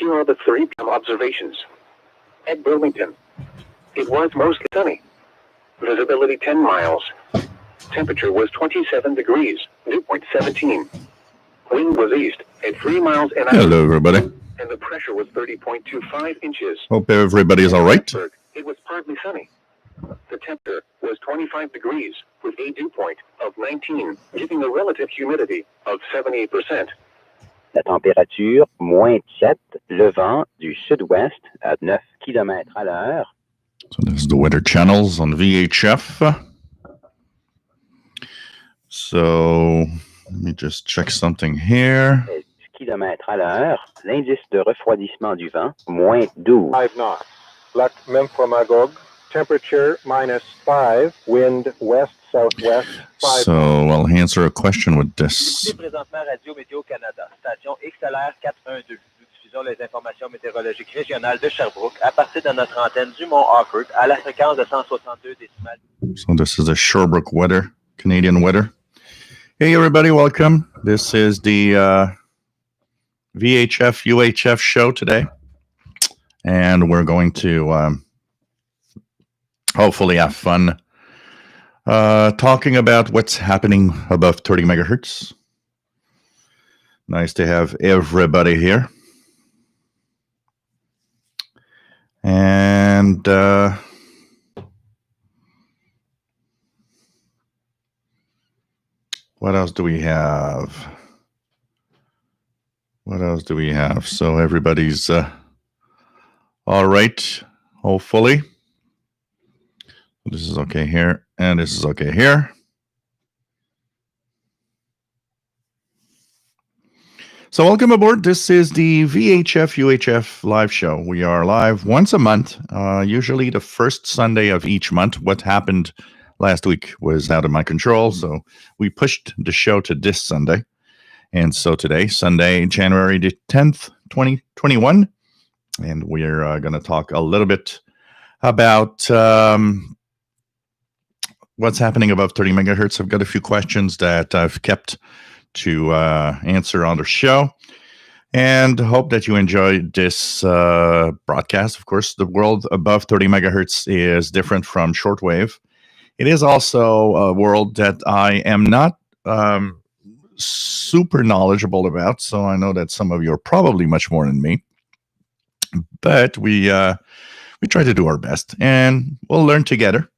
Here are the 3 observations. At Burlington, it was mostly sunny. Visibility 10 miles. Temperature was 27 degrees, dew point 17. Wind was east at 3 miles an hour. Hello, everybody. And the pressure was 30.25 inches. Hope everybody is all right. It was partly sunny. The temperature was 25 degrees with a dew point of 19, giving a relative humidity of 78%. La température, -7, le vent du sud-ouest à 9 km à l'heure. So this is the weather channels on VHF. So let me just check something here. 10 km à l'heure. L'indice de refroidissement du vent, -12. 5 knots. Luck Memphremagog. Temperature -5. Wind west-southwest. 5. So I'll answer a question with this. Présentement Radio Météo Canada, station XLR 412. Nous diffusons les informations météorologiques régionales de Sherbrooke à partir de notre antenne du Mont Harcourt à la fréquence de 162 décimales. So this is the Sherbrooke weather, Canadian weather. Hey everybody, welcome. This is the VHF UHF show today, and we're going to hopefully have fun talking about what's happening above 30 megahertz. Nice to have everybody here. And what else do we have? So everybody's all right, hopefully. This is okay here, and this is okay here. So welcome aboard. This is the VHF UHF live show. We are live once a month, usually the first Sunday of each month. What happened last week was out of my control, so we pushed the show to this Sunday. And so today, Sunday, January the 10th, 2021, and we're going to talk a little bit about what's happening above 30 megahertz. I've got a few questions that I've kept to answer on the show, and hope that you enjoyed this broadcast. Of course, the world above 30 megahertz is different from shortwave. It is also a world that I am not super knowledgeable about, so I know that some of you are probably much more than me, but we try to do our best, and we'll learn together.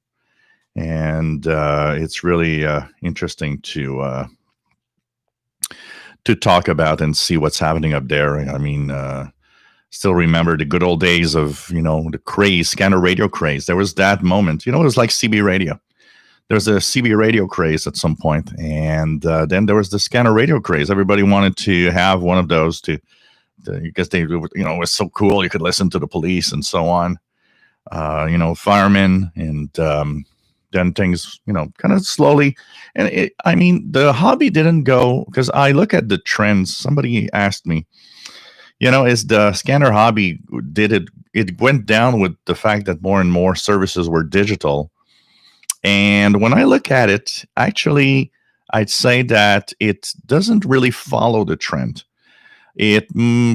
And it's really interesting to talk about and see what's happening up there. I mean, still remember the good old days of, the craze, scanner radio craze. There was that moment, it was like CB radio. There was a CB radio craze at some point, and then there was the scanner radio craze. Everybody wanted to have one of those because they, it was so cool. You could listen to the police and so on, firemen, and then things, kind of slowly. And the hobby didn't go, because I look at the trends. Somebody asked me, is the scanner hobby, it went down with the fact that more and more services were digital. And when I look at it, actually, I'd say that it doesn't really follow the trend. It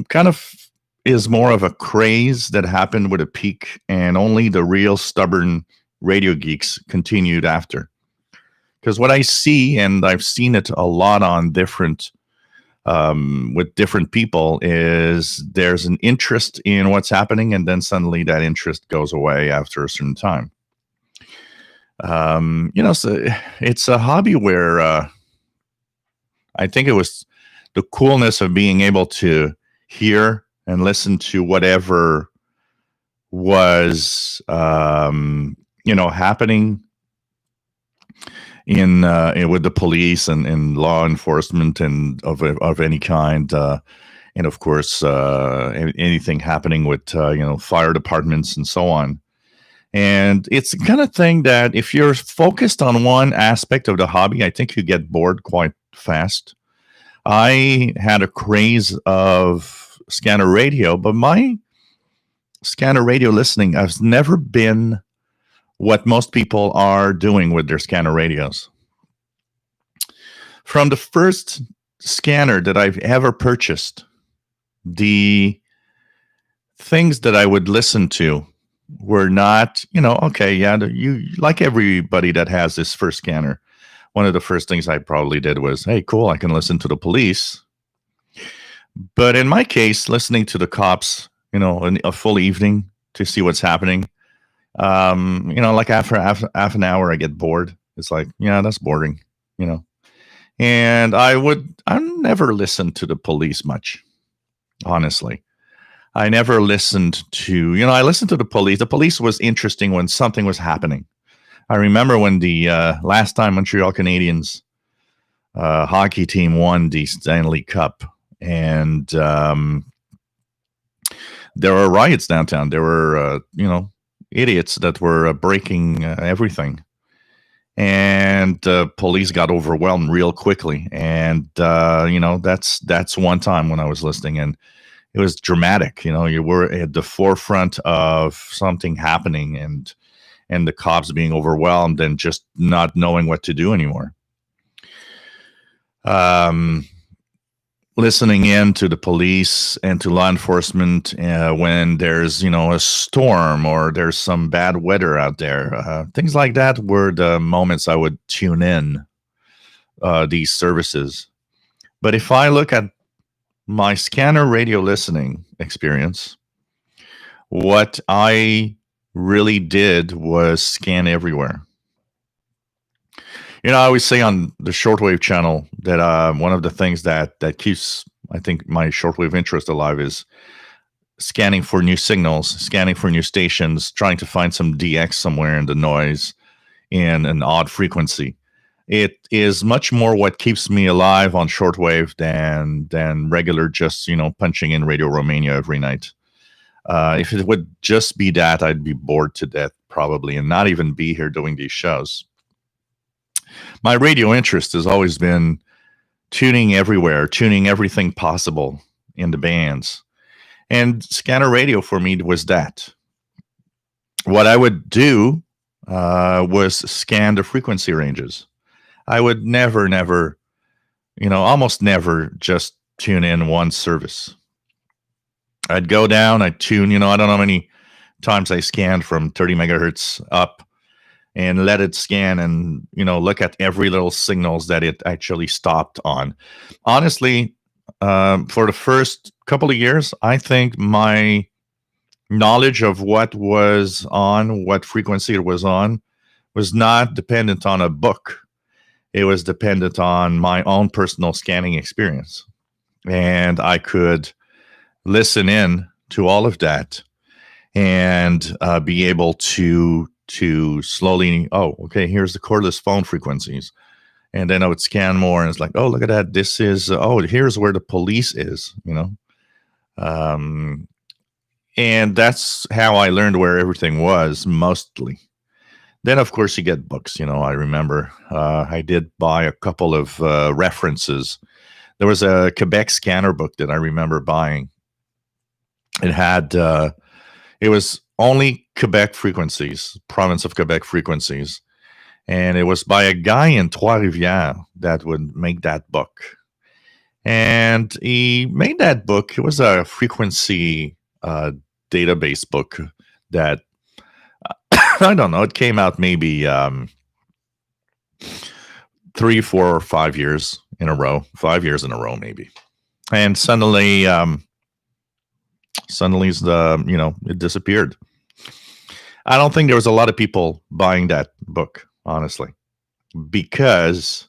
kind of is more of a craze that happened with a peak, and only the real stubborn radio geeks continued after. Because what I see, and I've seen it a lot on different, with different people, is there's an interest in what's happening, and then suddenly that interest goes away after a certain time. So it's a hobby where I think it was the coolness of being able to hear and listen to whatever was, happening in with the police and law enforcement and of any kind, and of course anything happening with fire departments and so on. And it's the kind of thing that if you're focused on one aspect of the hobby, I think you get bored quite fast. I had a craze of scanner radio, but my scanner radio listening has never been what most people are doing with their scanner radios. From the first scanner that I've ever purchased, the things that I would listen to were not, okay, yeah, you like everybody that has this first scanner. One of the first things I probably did was, hey, cool, I can listen to the police. But in my case, listening to the cops, a full evening to see what's happening, like after half an hour, I get bored. It's like, yeah, that's boring. And I never listened to the police much, honestly. I never listened to, I listened to the police. The police was interesting when something was happening. I remember when the last time Montreal Canadiens hockey team won the Stanley Cup, and there were riots downtown. There were, idiots that were breaking everything. And police got overwhelmed real quickly. And, that's one time when I was listening, and it was dramatic. You were at the forefront of something happening, and the cops being overwhelmed and just not knowing what to do anymore. Listening in to the police and to law enforcement when there's, a storm or there's some bad weather out there. Things like that were the moments I would tune in these services. But if I look at my scanner radio listening experience, what I really did was scan everywhere. I always say on the shortwave channel that one of the things that keeps, I think, my shortwave interest alive is scanning for new signals, scanning for new stations, trying to find some DX somewhere in the noise in an odd frequency. It is much more what keeps me alive on shortwave than regular just, punching in Radio Romania every night. If it would just be that, I'd be bored to death probably and not even be here doing these shows. My radio interest has always been tuning everywhere, tuning everything possible in the bands. And scanner radio for me was that. What I would do was scan the frequency ranges. I would never, almost never just tune in one service. I'd go down, I'd tune, I don't know how many times I scanned from 30 megahertz up and let it scan and, look at every little signals that it actually stopped on. Honestly, for the first couple of years, I think my knowledge of what was on, what frequency it was on, was not dependent on a book. It was dependent on my own personal scanning experience. And I could listen in to all of that and be able to slowly, okay, here's the cordless phone frequencies. And then I would scan more and it's like, oh, look at that. This is, here's where the police is, and that's how I learned where everything was mostly. Then, of course, you get books. I remember I did buy a couple of references. There was a Quebec scanner book that I remember buying. It had, it was only Quebec frequencies, province of Quebec frequencies. And it was by a guy in Trois-Rivières that would make that book. And he made that book. It was a frequency database book that, I don't know, it came out maybe 3, 4, or 5 years in a row. 5 years in a row, maybe. And suddenly, it disappeared. I don't think there was a lot of people buying that book, honestly, because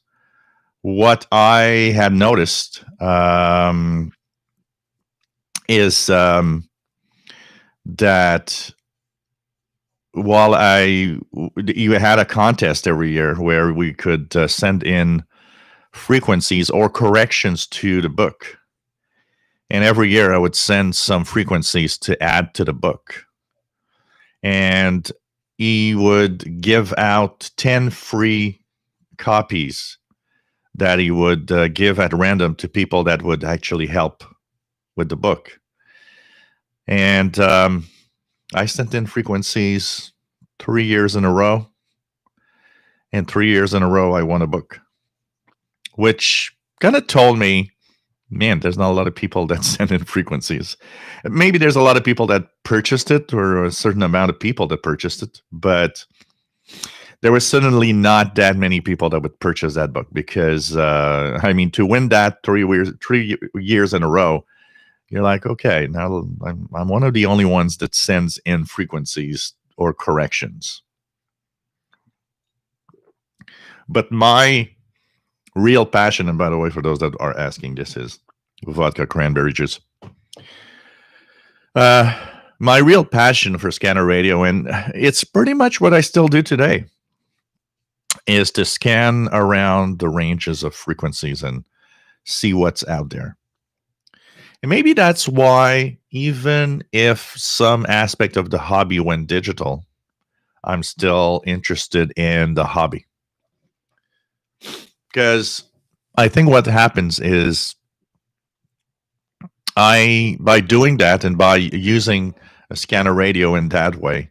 what I had noticed is that while you had a contest every year where we could send in frequencies or corrections to the book. And every year I would send some frequencies to add to the book. And he would give out 10 free copies that he would give at random to people that would actually help with the book. And I sent in frequencies 3 years in a row. And 3 years in a row, I won a book, which kind of told me man, there's not a lot of people that send in frequencies. Maybe there's a lot of people that purchased it, or a certain amount of people that purchased it, but there was certainly not that many people that would purchase that book because, I mean, to win that 3 years in a row, you're like, okay, now I'm one of the only ones that sends in frequencies or corrections. But my real passion, and by the way, for those that are asking, this is vodka cranberry juice. My real passion for scanner radio, and it's pretty much what I still do today, is to scan around the ranges of frequencies and see what's out there. And maybe that's why, even if some aspect of the hobby went digital, I'm still interested in the hobby. Because I think what happens is by doing that and by using a scanner radio in that way,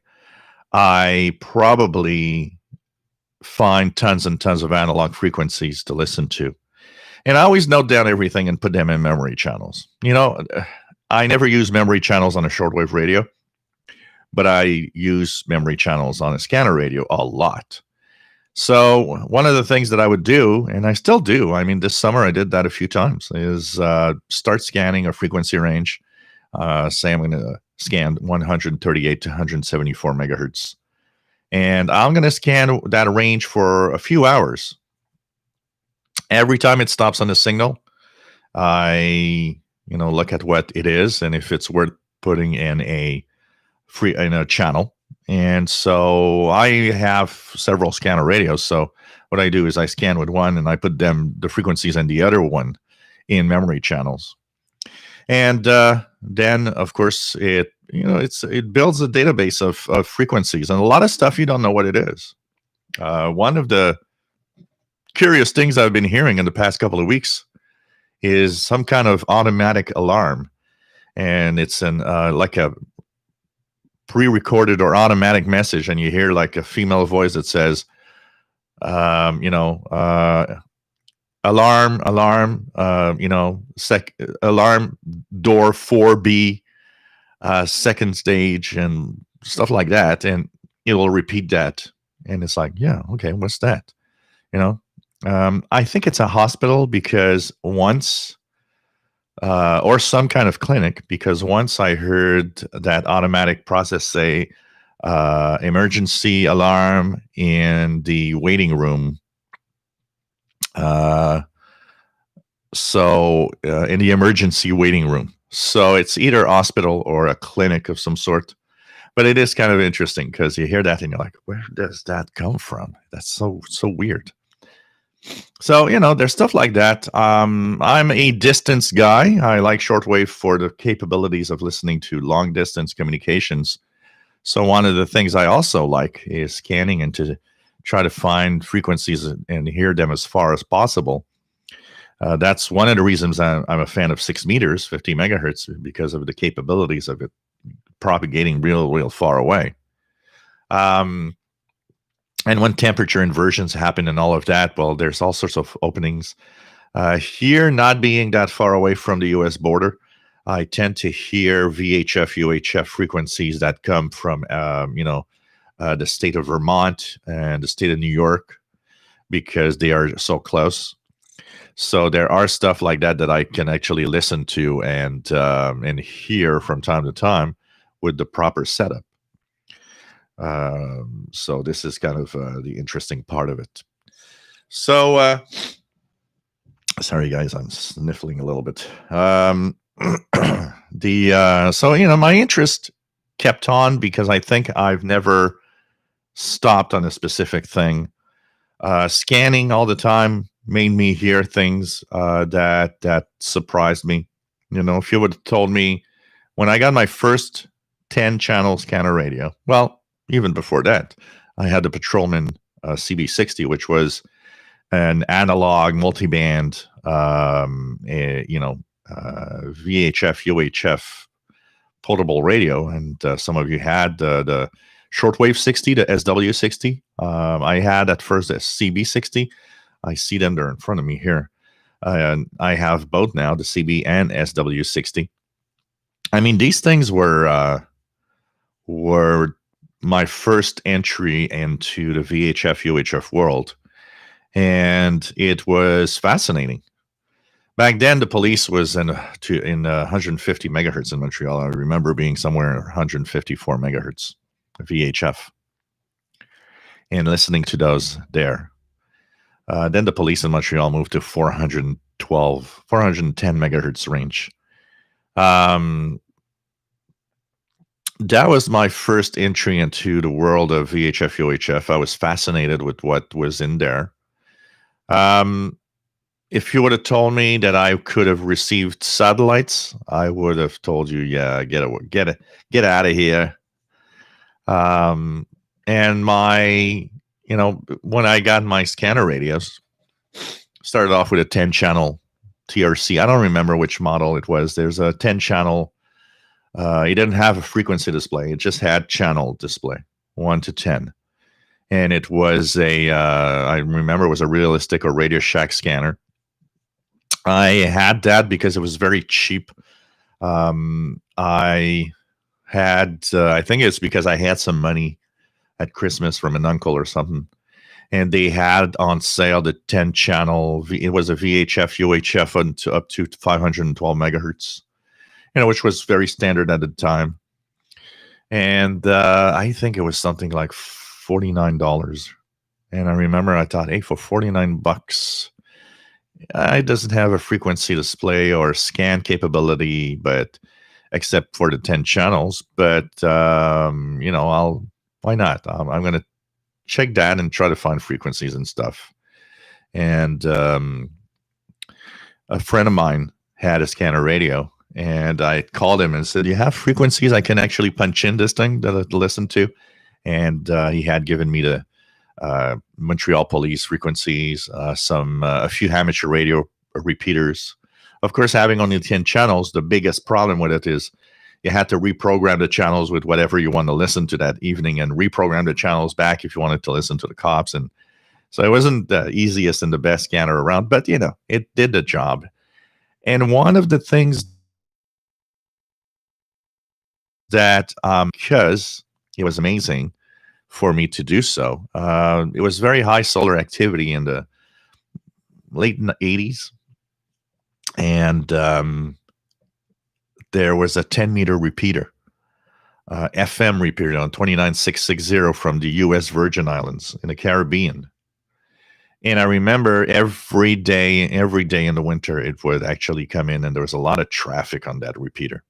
I probably find tons and tons of analog frequencies to listen to. And I always note down everything and put them in memory channels. You know, I never use memory channels on a shortwave radio, but I use memory channels on a scanner radio a lot. So one of the things that I would do, and I still do, I mean, this summer I did that a few times, is start scanning a frequency range. Say I'm going to scan 138 to 174 megahertz. And I'm going to scan that range for a few hours. Every time it stops on the signal, I look at what it is and if it's worth putting in a channel. And so I have several scanner radios. So what I do is I scan with one and I put the frequencies and the other one in memory channels. And then, of course, it builds a database of frequencies and a lot of stuff you don't know what it is. One of the curious things I've been hearing in the past couple of weeks is some kind of automatic alarm, and it's like a pre-recorded or automatic message, and you hear like a female voice that says, alarm, alarm door 4B, second stage, and stuff like that, and it will repeat that, and it's like, yeah, okay, what's that? I think it's a hospital because once, or some kind of clinic, because once I heard that automatic process say, emergency alarm in the waiting room. So in the emergency waiting room. So it's either a hospital or a clinic of some sort. But it is kind of interesting because you hear that and you're like, where does that come from? That's so weird. So, there's stuff like that. I'm a distance guy. I like shortwave for the capabilities of listening to long distance communications. So one of the things I also like is scanning and to try to find frequencies and hear them as far as possible. That's one of the reasons I'm a fan of 6 meters, 50 megahertz, because of the capabilities of it propagating real far away. And when temperature inversions happen and all of that, well, there's all sorts of openings. Here, not being that far away from the U.S. border, I tend to hear VHF, UHF frequencies that come from, the state of Vermont and the state of New York, because they are so close. So there are stuff like that I can actually listen to and hear from time to time with the proper setup. So this is kind of the interesting part of it. So, sorry guys, I'm sniffling a little bit. So my interest kept on because I think I've never stopped on a specific thing. Scanning all the time made me hear things that surprised me. If you would have told me when I got my first 10-channel scanner radio, well, even before that, I had the Patrolman CB60, which was an analog multiband, VHF, UHF portable radio. And some of you had the shortwave 60, the SW60. I had at first a CB60. I see them there in front of me here. I have both now, the CB and SW60. I mean, these things were my first entry into the VHF UHF world, and it was fascinating. Back then, the police was in 150 megahertz in Montreal. I remember being somewhere 154 megahertz VHF and listening to those there. Then the police in Montreal moved to 410 megahertz range. That was my first entry into the world of VHF UHF. I was fascinated with what was in there. If you would have told me that I could have received satellites, I would have told you, yeah, get out of here. And when I got my scanner radios, started off with a 10-channel TRC. I don't remember which model it was. There's a 10-channel. It didn't have a frequency display. It just had channel display, 1 to 10. And it was I remember it was a Realistic or Radioshack scanner. I had that because it was very cheap. I think it's because I had some money at Christmas from an uncle or something. And they had on sale the 10-channel. It was a VHF UHF up to 512 megahertz, which was very standard at the time. And I think it was something like $49. And I remember I thought, hey, for $49, it doesn't have a frequency display or scan capability, but except for the 10 channels. But why not? I'm going to check that and try to find frequencies and stuff. And a friend of mine had a scanner radio, and I called him and said, "You have frequencies I can actually punch in this thing that I listen to?" And he had given me the Montreal Police frequencies, a few amateur radio repeaters. Of course, having only 10 channels, the biggest problem with it is you had to reprogram the channels with whatever you want to listen to that evening and reprogram the channels back if you wanted to listen to the cops. And so it wasn't the easiest and the best scanner around, but, it did the job. And one of the things that, because it was amazing for me to do so, it was very high solar activity in the late 80s. And there was a 10-meter repeater, FM repeater on 29660 from the U.S. Virgin Islands in the Caribbean. And I remember every day in the winter, it would actually come in, and there was a lot of traffic on that repeater.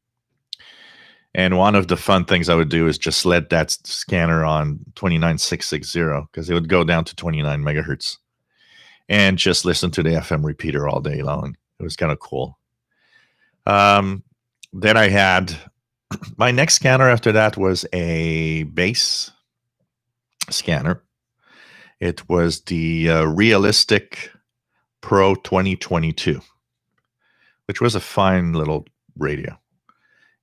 And one of the fun things I would do is just let that scanner on 29660 because it would go down to 29 megahertz and just listen to the FM repeater all day long. It was kind of cool. Then I had my next scanner after that was a base scanner. It was the Realistic Pro 2022, which was a fine little radio.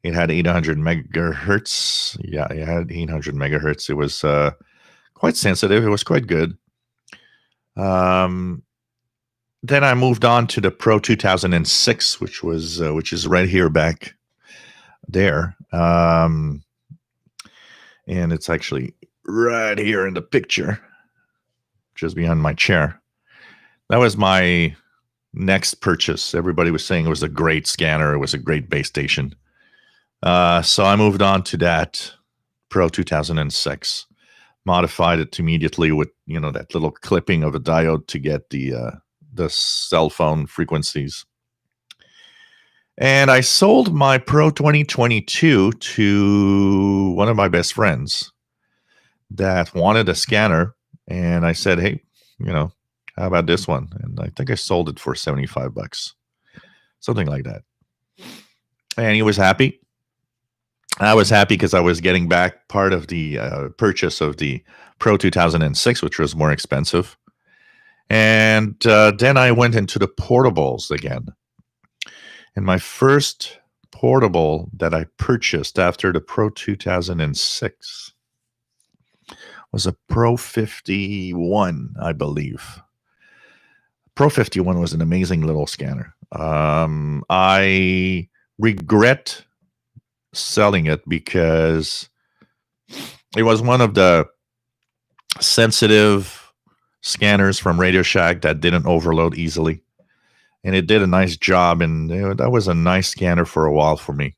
It had 800 megahertz. Yeah, it had 800 megahertz. It was quite sensitive. It was quite good. Then I moved on to the Pro 2006, which is right here back there. And it's actually right here in the picture, just behind my chair. That was my next purchase. Everybody was saying it was a great scanner. It was a great base station. So I moved on to that Pro 2006, modified it immediately with, that little clipping of a diode to get the cell phone frequencies. And I sold my Pro 2022 to one of my best friends that wanted a scanner. And I said, hey, how about this one? And I think I sold it for $75, something like that. And he was happy. I was happy because I was getting back part of the purchase of the Pro 2006, which was more expensive. And then I went into the portables again. And my first portable that I purchased after the Pro 2006 was a Pro 51, I believe. Pro 51 was an amazing little scanner. I regret selling it because it was one of the sensitive scanners from Radioshack that didn't overload easily. And it did a nice job, and that was a nice scanner for a while for me.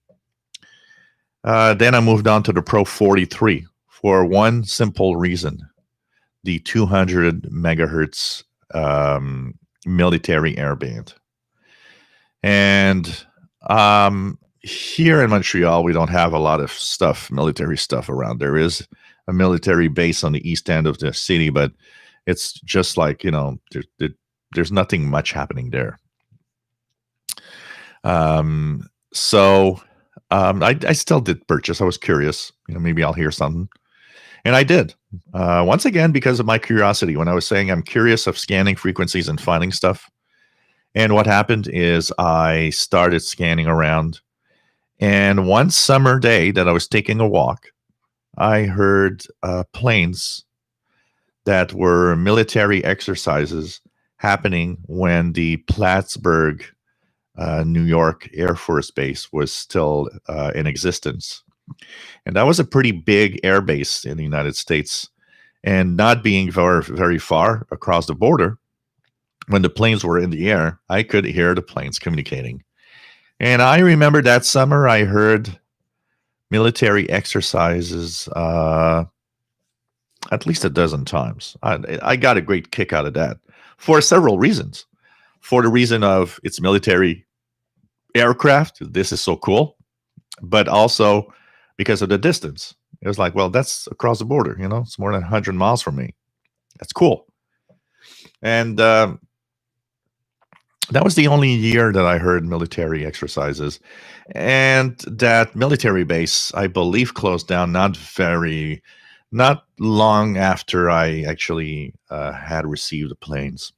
Then I moved on to the Pro 43 for one simple reason: the 200 megahertz military airband. And here in Montreal, we don't have a lot of military stuff around. There is a military base on the east end of the city, but it's just like, there's nothing much happening there. I still did purchase. I was curious, maybe I'll hear something. And I did. Once again, because of my curiosity. When I was saying I'm curious of scanning frequencies and finding stuff. And what happened is I started scanning around. And one summer day that I was taking a walk, I heard planes that were military exercises happening when the Plattsburgh, New York Air Force Base was still in existence. And that was a pretty big air base in the United States. And not being very, very far across the border, when the planes were in the air, I could hear the planes communicating. And I remember that summer I heard military exercises at least a dozen times. I got a great kick out of that for several reasons. For the reason of it's military aircraft, this is so cool, but also because of the distance. It was like, well, that's across the border, it's more than 100 miles from me. That's cool. And that was the only year that I heard military exercises. And that military base, I believe, closed down not long after I actually had received the planes.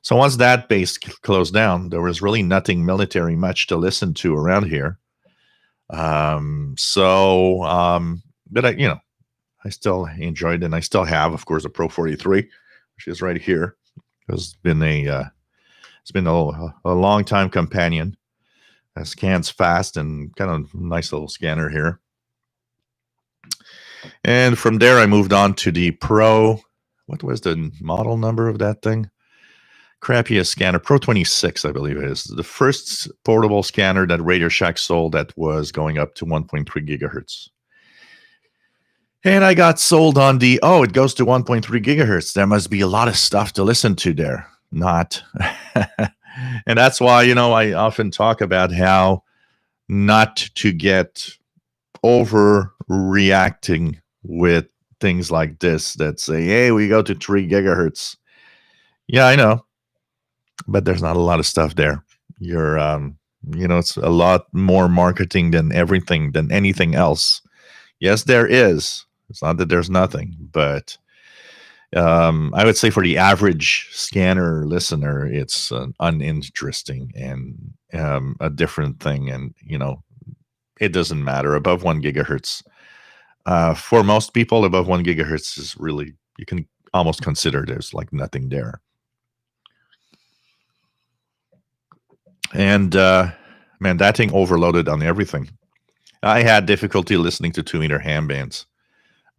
So once that base closed down, there was really nothing military much to listen to around here. But I still enjoyed it, and I still have, of course, a Pro 43, which is right here. It's been a long time companion. It scans fast and kind of nice little scanner here. And from there, I moved on to the Pro. What was the model number of that thing? Crappiest scanner, Pro 26, I believe it is. The first portable scanner that Radioshack sold that was going up to 1.3 gigahertz. And I got sold on it goes to 1.3 gigahertz. There must be a lot of stuff to listen to there. Not. And that's why, I often talk about how not to get overreacting with things like this that say, hey, we go to 3 gigahertz. Yeah, I know. But there's not a lot of stuff there. You're, it's a lot more marketing than anything else. Yes, there is. It's not that there's nothing, but I would say for the average scanner listener, it's uninteresting and a different thing. And, it doesn't matter. Above 1 gigahertz. For most people, above 1 gigahertz is really, you can almost consider there's like nothing there. And man, that thing overloaded on everything. I had difficulty listening to 2-meter ham bands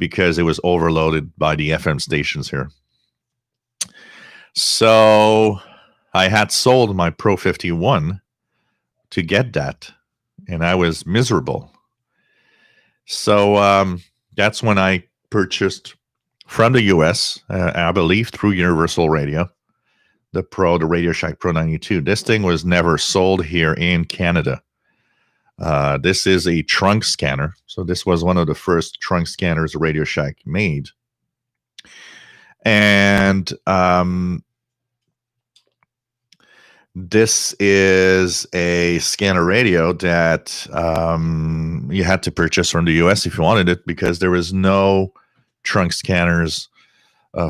because it was overloaded by the FM stations here. So I had sold my Pro 51 to get that, and I was miserable. So that's when I purchased from the US, I believe through Universal Radio, the Radioshack Pro 92. This thing was never sold here in Canada. This is a trunk scanner. So this was one of the first trunk scanners Radioshack made. And this is a scanner radio that you had to purchase from the US if you wanted it, because there was no trunk scanners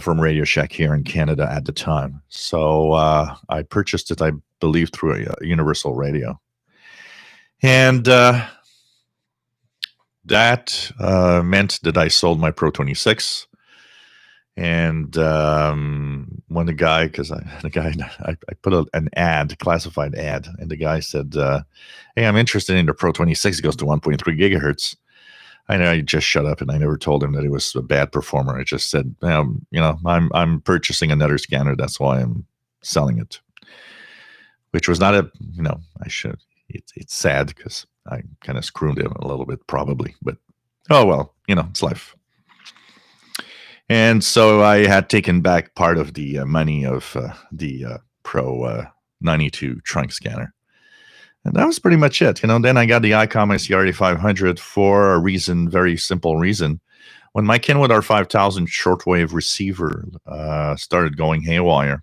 from Radioshack here in Canada at the time. So I purchased it, I believe, through Universal Radio. And that meant that I sold my Pro 26. And when the guy, I put an ad, classified ad, and the guy said, "Hey, I'm interested in the Pro 26. It goes to 1.3 gigahertz." I know I just shut up and I never told him that he was a bad performer. I just said, I'm purchasing another scanner. That's why I'm selling it. Which was not I should. It's sad because I kind of screwed him a little bit, probably. But oh well, it's life. And so I had taken back part of the money of the Pro 92 trunk scanner. And that was pretty much it. Then I got the ICOM ICR8500 for a reason, very simple reason. When my Kenwood R5000 shortwave receiver started going haywire,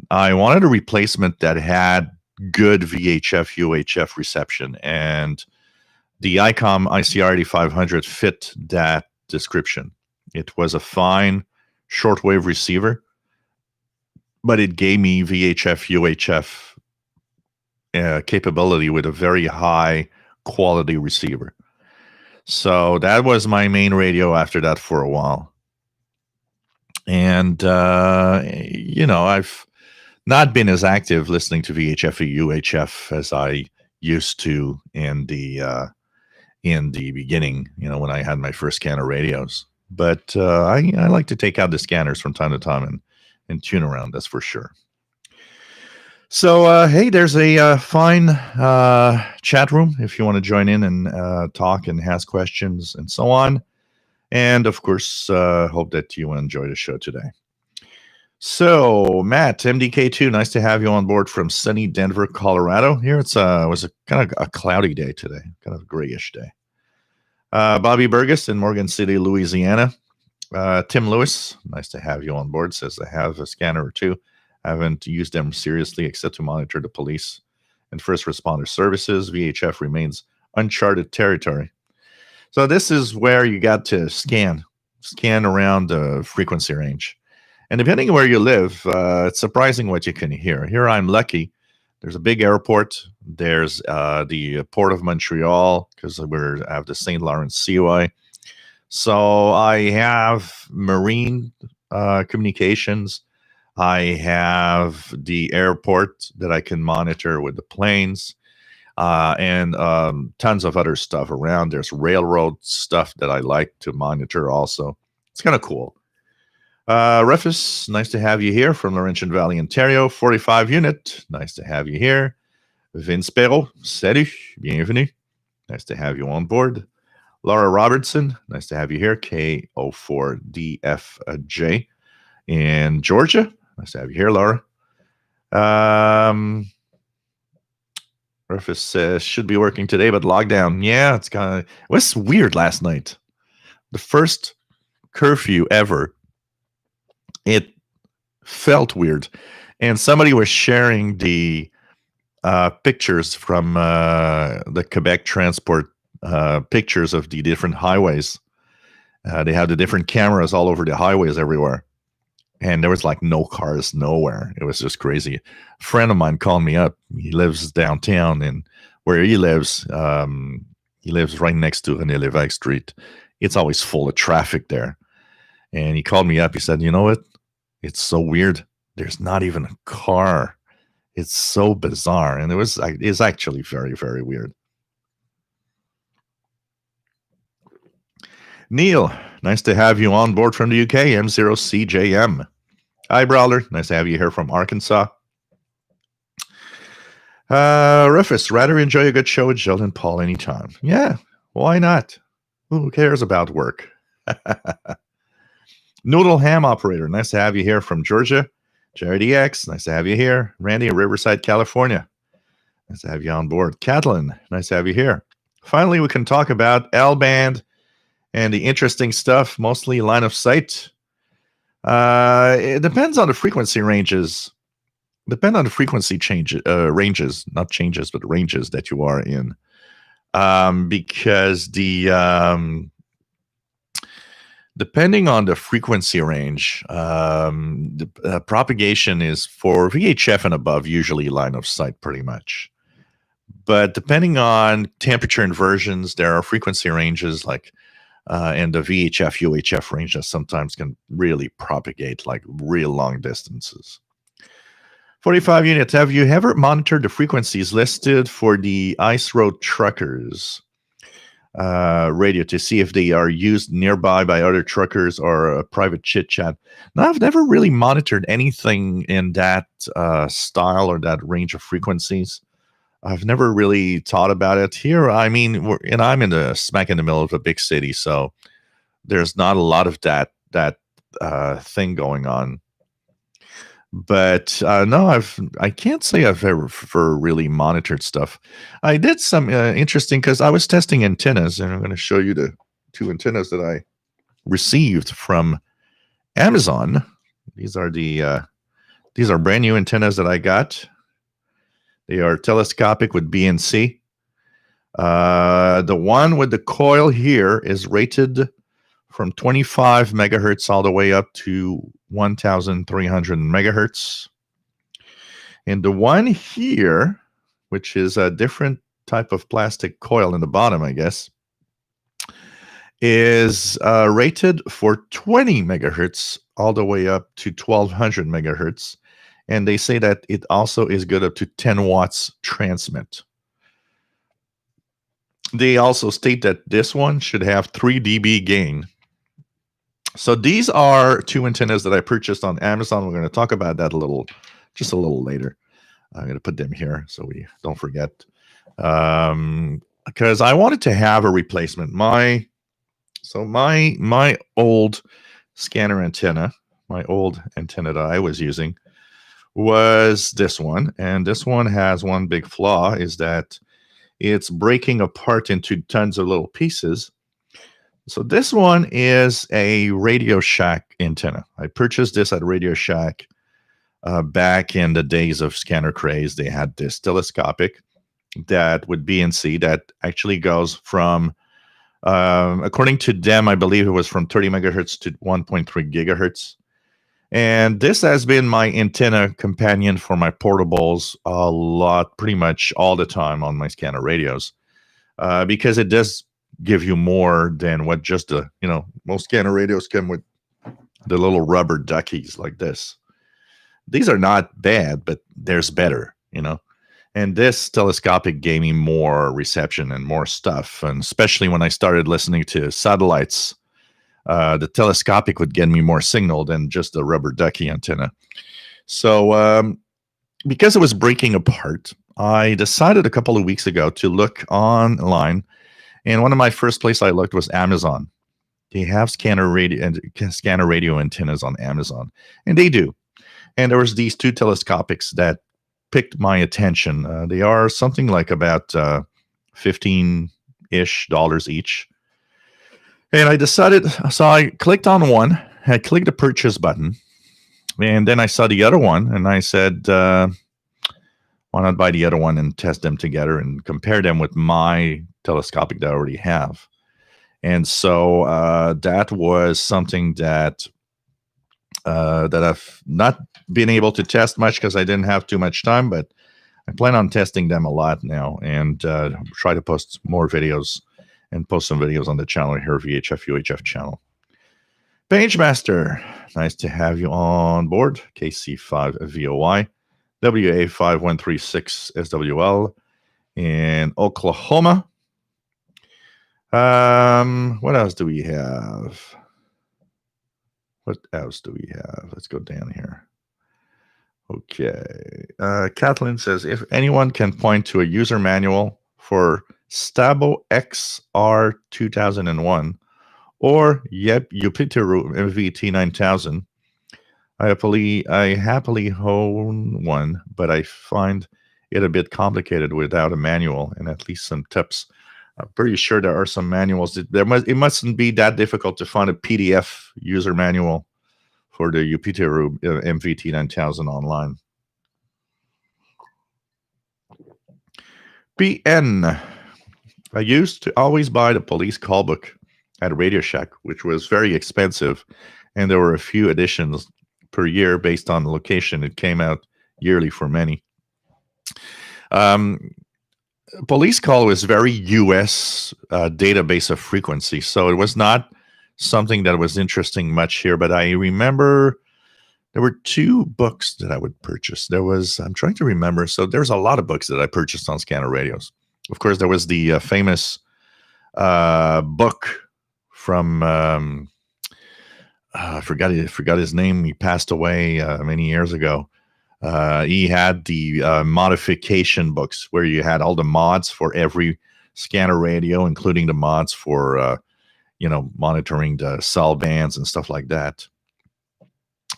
I wanted a replacement that had good VHF, UHF reception. And the ICOM ICR8500 fit that description. It was a fine shortwave receiver, but it gave me VHF, UHF capability with a very high quality receiver. So that was my main radio after that for a while. And, I've not been as active listening to VHF or UHF as I used to in the beginning, when I had my first scanner radios. But I like to take out the scanners from time to time and tune around, that's for sure. So, hey, there's a fine chat room if you want to join in and talk and ask questions and so on. And, of course, hope that you enjoy the show today. So, Matt, MDK2, nice to have you on board from sunny Denver, Colorado. Here it was a kind of a cloudy day today, kind of a grayish day. Bobby Burgess in Morgan City, Louisiana. Tim Lewis, nice to have you on board, says I have a scanner or two. I haven't used them seriously except to monitor the police and first responder services. VHF remains uncharted territory. So this is where you got to scan around the frequency range. And depending on where you live, it's surprising what you can hear. Here I'm lucky. There's a big airport. There's the Port of Montreal because we have the St. Lawrence Seaway. So I have marine communications. I have the airport that I can monitor with the planes and tons of other stuff around. There's railroad stuff that I like to monitor also. It's kind of cool. Rufus, nice to have you here from Laurentian Valley, Ontario. 45 unit, nice to have you here. Vince Perrault, salut, bienvenue. Nice to have you on board. Laura Robertson, nice to have you here. K04DFJ in Georgia. Nice to have you here, Laura. Rufus says should be working today, but lockdown. Yeah, it was weird last night. The first curfew ever. It felt weird, and somebody was sharing the pictures from the Quebec Transport pictures of the different highways. They had the different cameras all over the highways everywhere. And there was like no cars nowhere. It was just crazy. A friend of mine called me up. He lives downtown, and where he lives right next to René Lévesque Street. It's always full of traffic there. And he called me up. He said, you know what? It's so weird. There's not even a car. It's so bizarre. And it's actually very, very weird. Neil, nice to have you on board from the UK, M0CJM. Hi, Brawler. Nice to have you here from Arkansas. Rufus, rather enjoy a good show with Jill and Paul anytime. Yeah, why not? Who cares about work? Noodle Ham Operator, nice to have you here from Georgia. JRDX, nice to have you here. Randy in Riverside, California. Nice to have you on board. Catalin, nice to have you here. Finally, we can talk about L-band and the interesting stuff, mostly line of sight. It depends on the frequency ranges. Depend on the frequency ranges, not changes, but ranges that you are in. Because depending on the frequency range, the propagation is for VHF and above, usually line of sight pretty much. But depending on temperature inversions, there are frequency ranges like and the VHF, UHF range that sometimes can really propagate like real long distances. 45 units. Have you ever monitored the frequencies listed for the Ice Road Truckers radio to see if they are used nearby by other truckers or a private chit chat? No, I've never really monitored anything in that style or that range of frequencies. I've never really thought about it here. I mean, I'm in the smack in the middle of a big city, so there's not a lot of that thing going on. But no, I can't say I've ever really monitored stuff. I did some interesting because I was testing antennas, and I'm going to show you the 2 antennas that I received from Amazon. These are brand new antennas that I got. They are telescopic with BNC. The one with the coil here is rated from 25 megahertz all the way up to 1,300 megahertz. And the one here, which is a different type of plastic coil in the bottom, I guess, is rated for 20 megahertz all the way up to 1,200 megahertz. And they say that it also is good up to 10 watts transmit. They also state that this one should have 3 dB gain. So these are 2 antennas that I purchased on Amazon. We're going to talk about that just a little later. I'm going to put them here so we don't forget. Because I wanted to have a replacement. My old scanner antenna, my old antenna that I was using, was this one. And this one has one big flaw, is that it's breaking apart into tons of little pieces. So this one is a Radioshack antenna. I purchased this at Radioshack back in the days of scanner craze. They had this telescopic that with BNC that actually goes from, according to them, I believe it was from 30 megahertz to 1.3 gigahertz. And this has been my antenna companion for my portables a lot, pretty much all the time on my scanner radios, because it does give you more than what just most scanner radios come with the little rubber duckies like this. These are not bad, but there's better, And this telescopic gave me more reception and more stuff. And especially when I started listening to satellites, the telescopic would get me more signal than just the rubber ducky antenna. So because it was breaking apart, I decided a couple of weeks ago to look online. And one of my first places I looked was Amazon. They have scanner radio antennas on Amazon, and they do. And there was these 2 telescopics that picked my attention. They are something like about $15-ish each. And I decided, so I clicked on one, I clicked the purchase button, and then I saw the other one, and I said, why not buy the other one and test them together and compare them with my telescopic that I already have. And so that was something that I've not been able to test much because I didn't have too much time, but I plan on testing them a lot now and try to post more videos and post some videos on the channel here, VHF UHF channel. Pagemaster, nice to have you on board. KC5VOY, WA5136 SWL in Oklahoma. What else do we have? Let's go down here. Okay. Kathleen says, if anyone can point to a user manual for Stabo XR 2001 or Jupiteru MVT 9000, I happily own one, but I find it a bit complicated without a manual and at least some tips. I'm pretty sure there are some manuals. It mustn't be that difficult to find a PDF user manual for the Jupiteru MVT 9000 online. PN. I used to always buy the police call book at Radioshack, which was very expensive, and there were a few editions per year based on the location. It came out yearly for many. police call was very US database of frequency, so it was not something that was interesting much here. But I remember there were two books that I would purchase. I'm trying to remember. So there's a lot of books that I purchased on scanner radios. Of course, there was the famous book from I forgot his name. He passed away many years ago. He had the modification books where you had all the mods for every scanner radio, including the mods for monitoring the cell bands and stuff like that.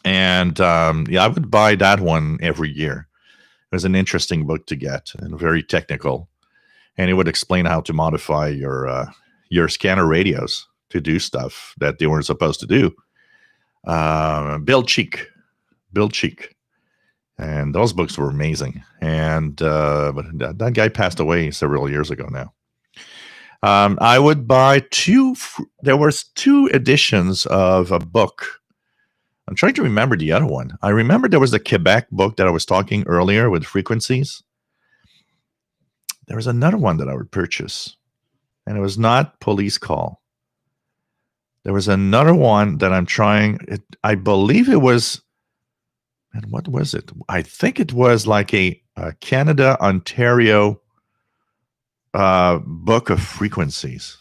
And I would buy that one every year. It was an interesting book to get and very technical, and it would explain how to modify your scanner radios to do stuff that they weren't supposed to do. Bill Cheek, and those books were amazing. And but that guy passed away several years ago now. I would buy there was two editions of a book. I'm trying to remember the other one. I remember there was the Quebec book that I was talking earlier with frequencies. There was another one that I would purchase, and it was not police call. There was another one that I'm trying. I believe it was, and what was it? I think it was like a Canada, Ontario book of frequencies.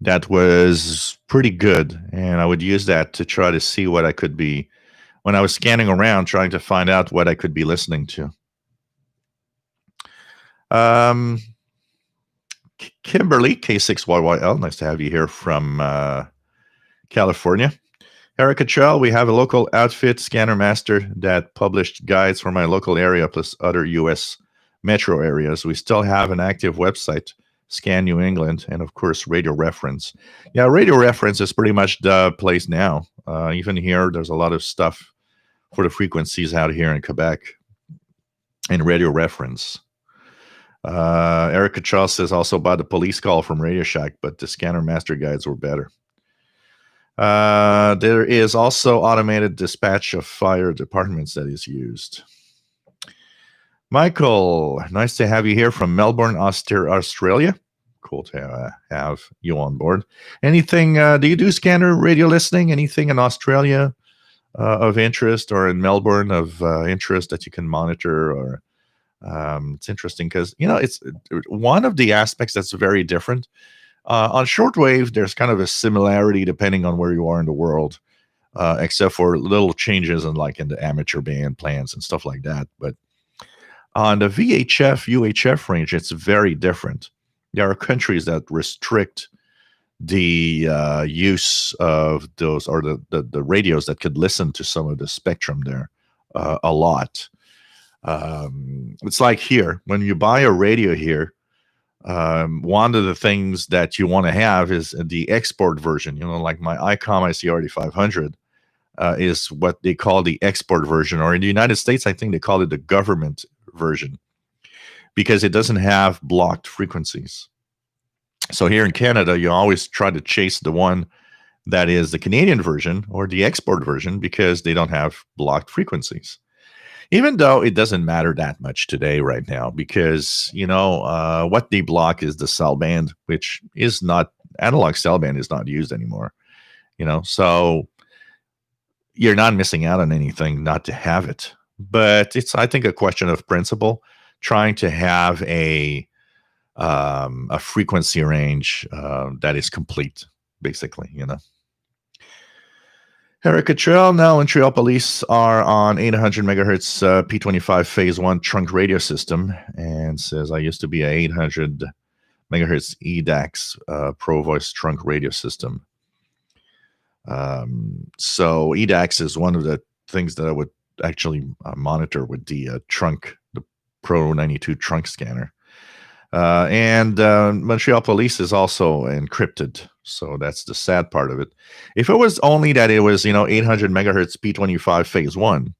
That was pretty good, and I would use that to try to see what I could be when I was scanning around, trying to find out what I could be listening to. Kimberly, K6YYL, nice to have you here from California. Erica Chell, we have a local outfit, Scanner Master, that published guides for my local area plus other U.S. metro areas. We still have an active website, Scan New England, and of course, Radio Reference. Yeah, Radio Reference is pretty much the place now. Even here, there's a lot of stuff for the frequencies out here in Quebec in Radio Reference. Erica Charles says also about the police call from Radioshack, but the Scanner Master guides were better. There is also automated dispatch of fire departments that is used. Michael, nice to have you here from Melbourne, Australia. Cool to have you on board. Anything, do you do scanner radio listening? Anything in Australia of interest, or in Melbourne of interest that you can monitor? Or it's interesting because, it's one of the aspects that's very different. On shortwave, there's kind of a similarity depending on where you are in the world, except for little changes in the amateur band plans and stuff like that. But on the VHF, UHF range, it's very different. There are countries that restrict the use of those, or the radios that could listen to some of the spectrum there a lot. It's like here, when you buy a radio here, one of the things that you want to have is the export version. Like my ICOM ICRD 500 is what they call the export version, or in the United States, I think they call it the government version, because it doesn't have blocked frequencies. So here in Canada, you always try to chase the one that is the Canadian version or the export version, because they don't have blocked frequencies. Even though it doesn't matter that much today right now, because, what they block is the cell band, which is not, analog cell band is not used anymore, so you're not missing out on anything not to have it. But it's, I think, a question of principle, trying to have a frequency range that is complete, basically, Erica Trail, now Montreal Police are on 800 megahertz P25 phase 1 trunk radio system, and says, I used to be a 800 megahertz EDAX Pro Voice trunk radio system. So EDAX is one of the things that I would actually monitor with the the Pro 92 trunk scanner. And Montreal Police is also encrypted, so that's the sad part of it. If it was only that it was 800 megahertz P25 phase 1,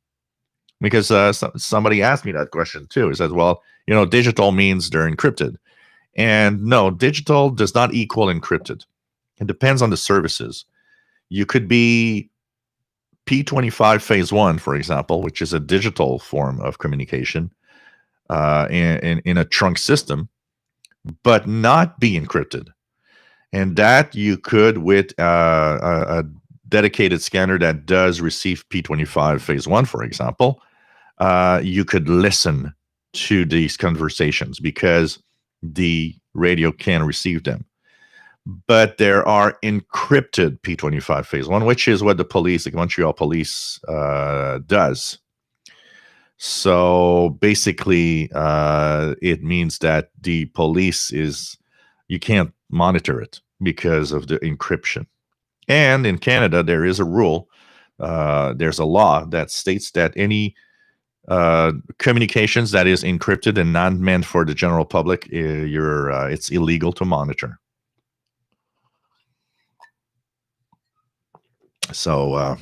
because somebody asked me that question too. He says, well, digital means they're encrypted, and no, digital does not equal encrypted. It depends on the services. You could be P25 phase 1, for example, which is a digital form of communication. in a trunk system, but not be encrypted. And that you could with a dedicated scanner that does receive P25 phase 1, for example, you could listen to these conversations because the radio can receive them. But there are encrypted P25 phase 1, which is what the police, the Montreal police, does. So basically, it means that the police you can't monitor it because of the encryption. And in Canada, there is a rule, there's a law that states that any communications that is encrypted and not meant for the general public, it's illegal to monitor. So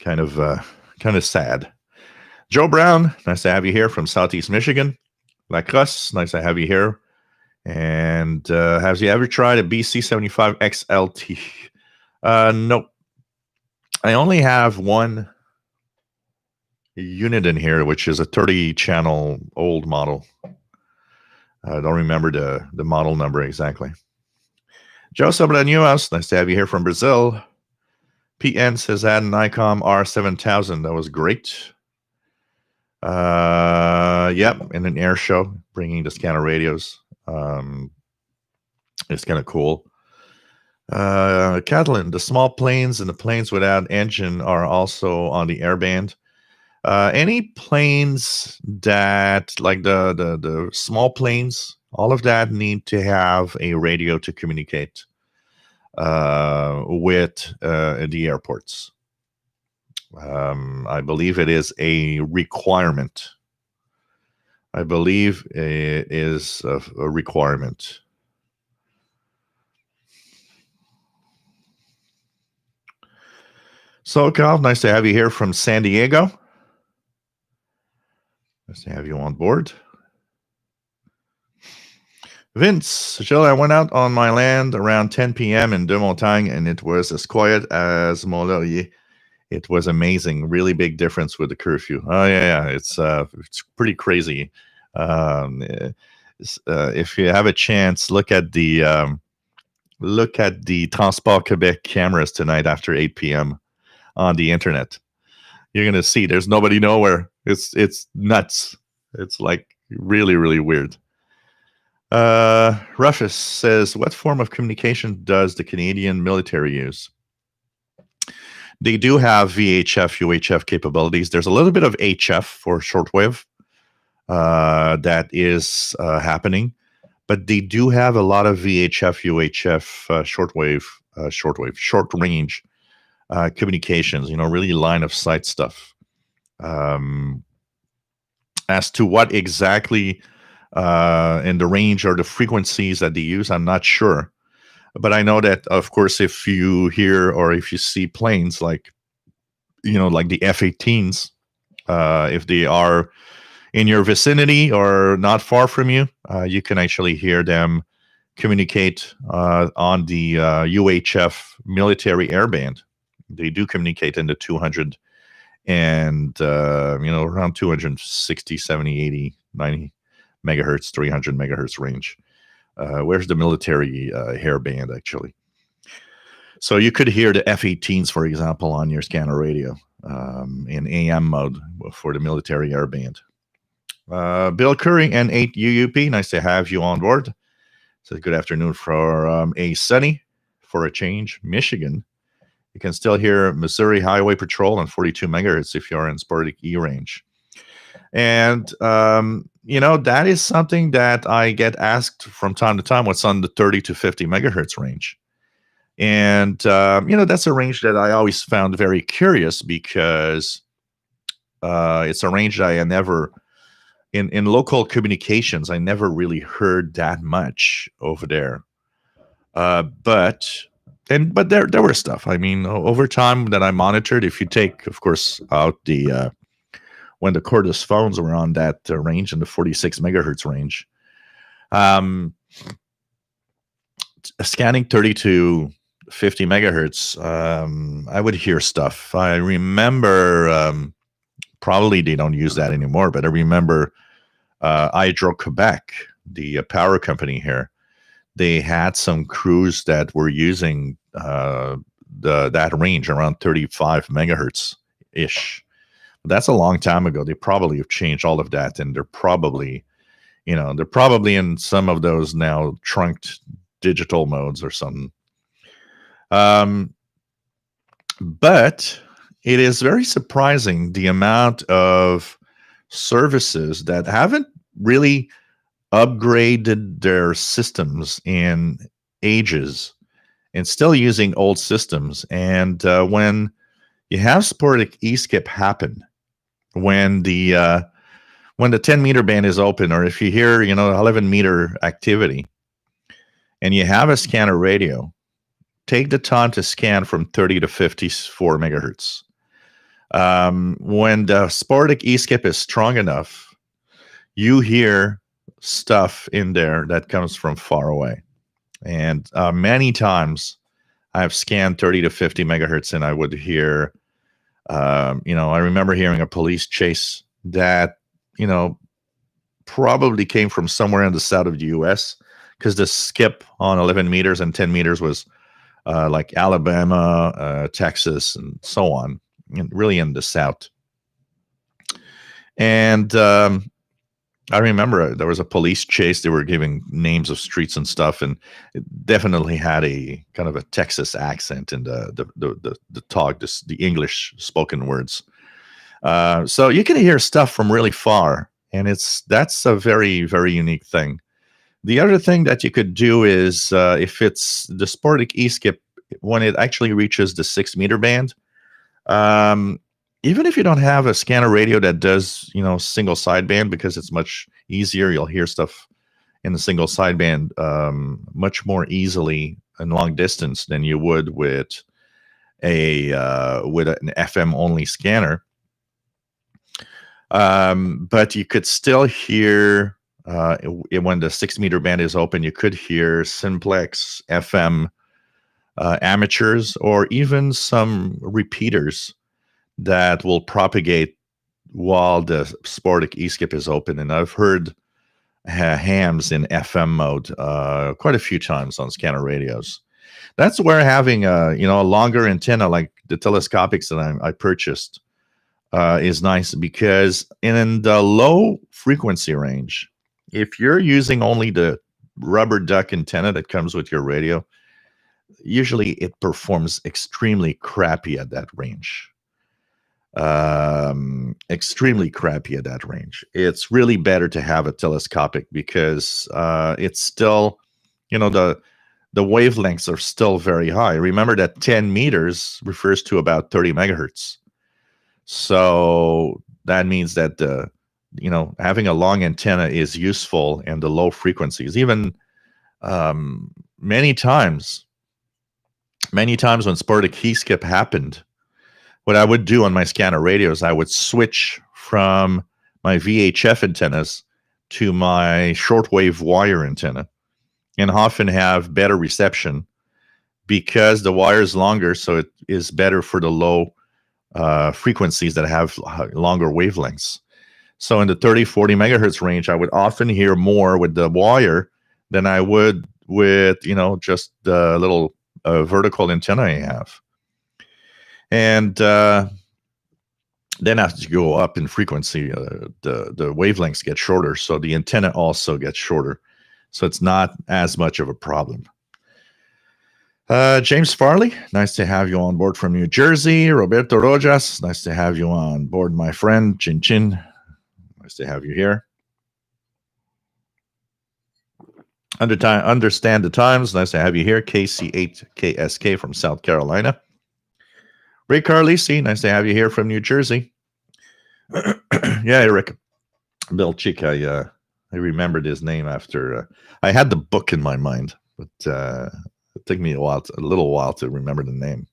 kind of sad. Joe Brown, nice to have you here from Southeast Michigan. Lacrosse, nice to have you here. And have you ever tried a BC75 XLT? Nope. I only have one unit in here, which is a 30-channel old model. I don't remember the model number exactly. Joe Sabranuas, nice to have you here from Brazil. PN says add an ICOM R7000. That was great. Yep, in an air show, bringing the scanner radios. It's kind of cool. Catalan, the small planes and the planes without engine are also on the airband. Any planes that, like the small planes, all of that need to have a radio to communicate with the airports. I believe it is a requirement. I believe it is a requirement. So, Kyle, nice to have you here from San Diego. Nice to have you on board. Vince, Jill, I went out on my land around 10 p.m. in Deux-Montagnes, and it was as quiet as Mont-Laurier. It was amazing. Really big difference with the curfew. Oh, yeah. It's pretty crazy. If you have a chance, look at the Transport Quebec cameras tonight after 8 p.m. on the internet. You're gonna see there's nobody nowhere. It's nuts. It's like really, really weird. Rufus says, what form of communication does the Canadian military use? They do have VHF, UHF capabilities. There's a little bit of HF for shortwave that is happening, but they do have a lot of VHF, UHF, short range communications, really line of sight stuff. As to what exactly in the range or the frequencies that they use, I'm not sure. But I know that, of course, if you hear or if you see planes like the F-18s, if they are in your vicinity or not far from you, you can actually hear them communicate on the UHF military airband. They do communicate in the 200 and, around 260, 70, 80, 90 megahertz, 300 megahertz range. Where's the military hairband, actually? So you could hear the F-18s, for example, on your scanner radio in AM mode for the military airband. Bill Curry and 8 UUP, nice to have you on board. So good afternoon from a sunny, for a change, Michigan. You can still hear Missouri Highway Patrol on 42 megahertz if you're in Sportic E range. And, that is something that I get asked from time to time, what's on the 30 to 50 megahertz range. And, that's a range that I always found very curious because it's a range that I never, in local communications, I never really heard that much over there. But there were stuff. I mean, over time that I monitored, if you take, of course, out the when the cordless phones were on that range in the 46 megahertz range, scanning 30 to 50 megahertz, I would hear stuff. I remember Probably they don't use that anymore, but I remember Hydro-Quebec, the power company here, they had some crews that were using that range around 35 megahertz ish. That's a long time ago. They probably have changed all of that, and they're probably in some of those now trunked digital modes or something. But it is very surprising the amount of services that haven't really upgraded their systems in ages and still using old systems. And when you have sporadic e-skip happen, when the 10 meter band is open, or if you hear 11 meter activity, and you have a scanner radio, take the time to scan from 30 to 54 megahertz. When the sporadic e-skip is strong enough, you hear stuff in there that comes from far away. And many times I've scanned 30 to 50 megahertz, and I would hear, I remember hearing a police chase that, probably came from somewhere in the south of the US, because the skip on 11 meters and 10 meters was like Alabama, Texas, and so on, and really in the south. And I remember there was a police chase. They were giving names of streets and stuff, and it definitely had a kind of a Texas accent in the talk, the English spoken words. So you can hear stuff from really far, and that's a very, very unique thing. The other thing that you could do is if it's the sporadic e-skip, when it actually reaches the 6 meter band, even if you don't have a scanner radio that does, single sideband, because it's much easier, you'll hear stuff in the single sideband much more easily and long distance than you would with an FM only scanner. But you could still hear when the 6 meter band is open, you could hear simplex FM amateurs, or even some repeaters that will propagate while the sporadic e-skip is open. And I've heard hams in FM mode quite a few times on scanner radios. That's where having a longer antenna like the telescopics that I purchased is nice, because in the low frequency range, if you're using only the rubber duck antenna that comes with your radio, usually it performs extremely crappy at that range. Extremely crappy at that range. It's really better to have a telescopic, because it's still, the wavelengths are still very high. Remember that 10 meters refers to about 30 megahertz. So that means that having a long antenna is useful in the low frequencies. Even many times when sporadic e-skip happened, what I would do on my scanner radios, I would switch from my VHF antennas to my shortwave wire antenna, and often have better reception because the wire is longer, so it is better for the low frequencies that have longer wavelengths. So in the 30, 40 megahertz range, I would often hear more with the wire than I would with, just the little vertical antenna I have. And then as you go up in frequency, the wavelengths get shorter, so the antenna also gets shorter. So it's not as much of a problem. James Farley, nice to have you on board from New Jersey. Roberto Rojas, nice to have you on board, my friend. Chin Chin, nice to have you here. Understand the times, nice to have you here. KC8KSK from South Carolina. Ray Carlisi, nice to have you here from New Jersey. Yeah, Eric Belchik, I remembered his name after I had the book in my mind, but it took me a little while to remember the name.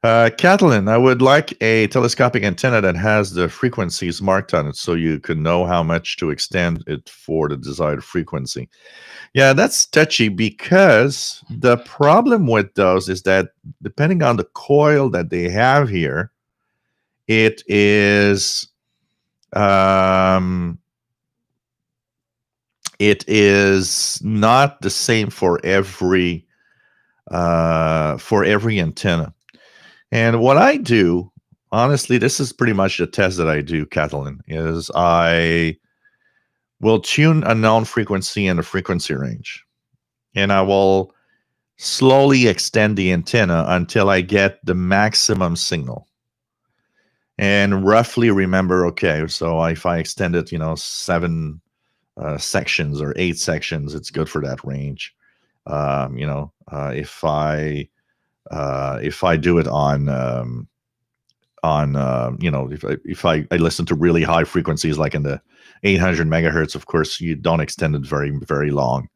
Kathleen, I would like a telescopic antenna that has the frequencies marked on it, so you can know how much to extend it for the desired frequency. Yeah, that's touchy, because the problem with those is that depending on the coil that they have here, it is not the same for every antenna. And what I do, honestly, this is pretty much the test that I do, Kathleen, is I will tune a known frequency and a frequency range. And I will slowly extend the antenna until I get the maximum signal. And roughly remember, okay, so if I extend it, 7 sections or 8 sections, it's good for that range. If I do it if I listen to really high frequencies like in the 800 megahertz, of course you don't extend it very, very long.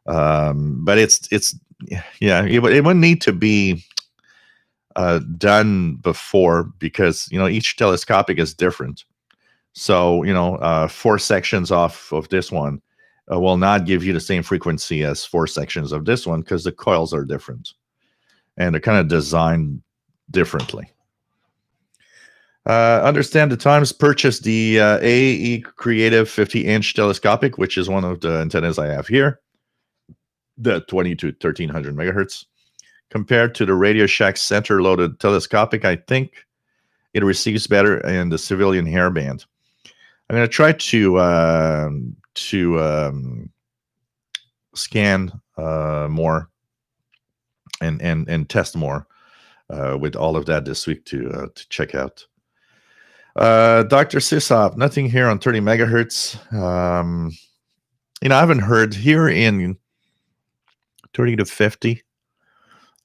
But it wouldn't need to be done before, because each telescopic is different. So 4 sections off of this one will not give you the same frequency as 4 sections of this one, because the coils are different and they're kind of designed differently. Understand the Times purchased the AE Creative 50-inch telescopic, which is one of the antennas I have here, the 20 to 1300 megahertz. Compared to the Radioshack center-loaded telescopic, I think it receives better in the civilian hairband. I'm going to try to scan more and test more with all of that this week to check out. Dr. Sisop, nothing here on 30 megahertz. I haven't heard here in 30 to 50.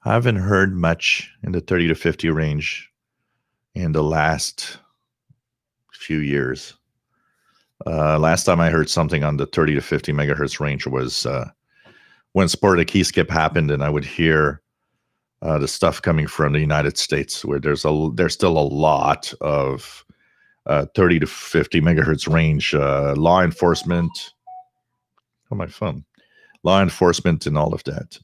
I haven't heard much in the 30 to 50 range in the last few years. Last time I heard something on the 30 to 50 megahertz range was when Sport a Key Skip happened, and I would hear the stuff coming from the United States, where there's still a lot of 30 to 50 megahertz range law enforcement. On my phone, law enforcement and all of that.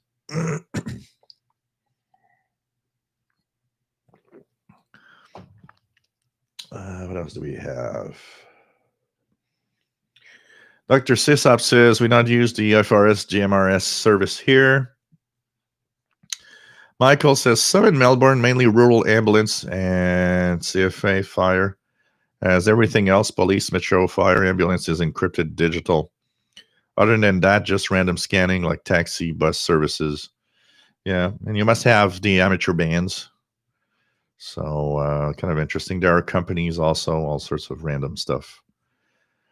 What else do we have? Dr. Sisop says we not use the FRS GMRS service here. Michael says some in Melbourne, mainly rural ambulance and CFA fire. As everything else, police, metro, fire, ambulance is encrypted digital. Other than that, just random scanning like taxi, bus services. Yeah, and you must have the amateur bands. So kind of interesting. There are companies also, all sorts of random stuff.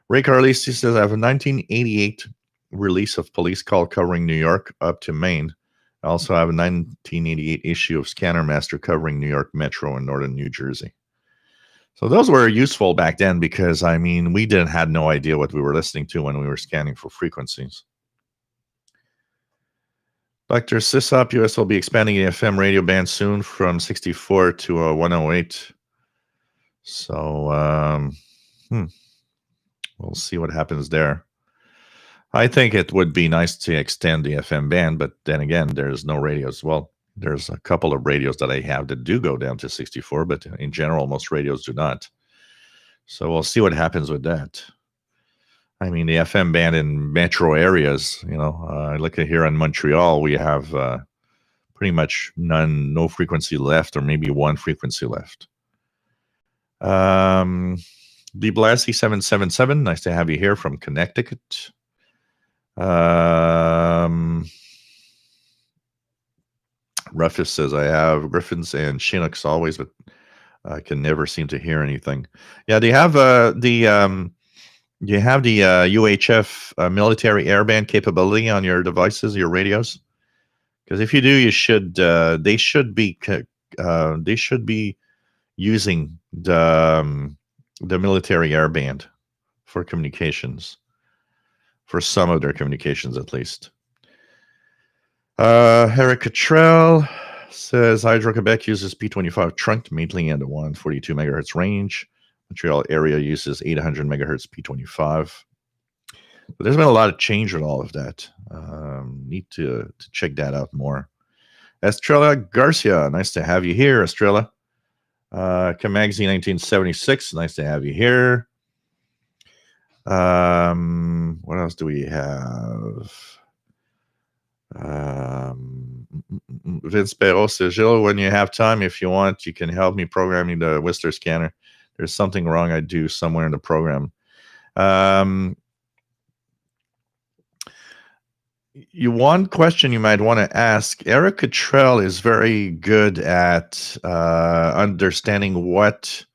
Ray Carlisi says, I have a 1988 release of Police Call covering New York up to Maine. I also have a 1988 issue of Scanner Master covering New York Metro and Northern New Jersey. So those were useful back then because, we had no idea what we were listening to when we were scanning for frequencies. Dr. Sisop, US will be expanding the FM radio band soon from 64 to 108. So we'll see what happens there. I think it would be nice to extend the FM band, but then again, there's no radios. Well, there's a couple of radios that I have that do go down to 64, but in general, most radios do not. So we'll see what happens with that. The FM band in metro areas, look at here in Montreal, we have pretty much no frequency left, or maybe one frequency left. The Blassie 777, nice to have you here from Connecticut. Rufus says, I have Griffins and Chinooks always, but I can never seem to hear anything. Yeah, they have you have the UHF military airband capability on your devices, your radios? Because if you do, you should. They should be using the military airband for communications, for some of their communications at least. Eric Cottrell says Hydro-Quebec uses P25 trunked mainly in the 142 megahertz range. Montreal area uses 800 megahertz P25. But there's been a lot of change with all of that. Need to check that out more. Estrella Garcia, nice to have you here, Estrella. Kamagzi 1976. Nice to have you here. What else do we have? Vince Perrault says, Gilles, when you have time, if you want, you can help me programming the Whistler scanner. There's something wrong I do somewhere in the program. One question you might want to ask, Eric Cottrell is very good at understanding what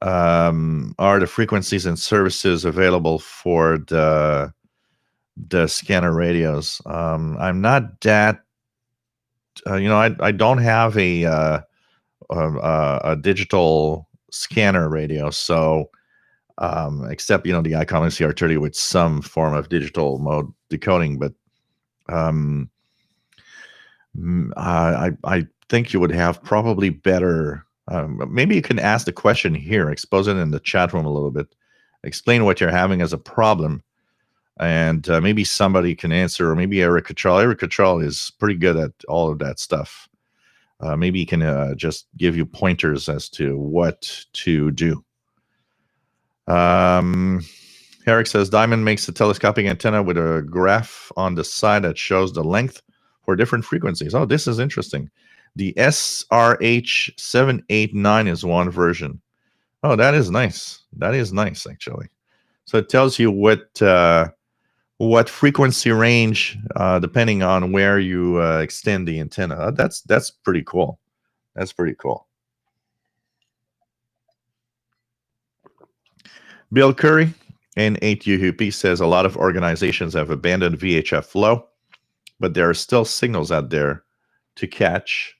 are the frequencies and services available for the scanner radios. I'm not that, I don't have a digital scanner radio, so except the Icom CR30 with some form of digital mode decoding, but I think you would have probably better. Maybe you can ask the question here, expose it in the chat room a little bit, explain what you're having as a problem, and maybe somebody can answer, or maybe Eric Cottrell. Eric Cottrell is pretty good at all of that stuff. Maybe he can just give you pointers as to what to do. Eric says, Diamond makes a telescopic antenna with a graph on the side that shows the length for different frequencies. Oh, this is interesting. The SRH789 is one version. Oh, that is nice. That is nice, actually. So it tells you what frequency range, depending on where you extend the antenna. That's pretty cool. That's pretty cool. Bill Curry in 8UUP says a lot of organizations have abandoned VHF low, but there are still signals out there to catch.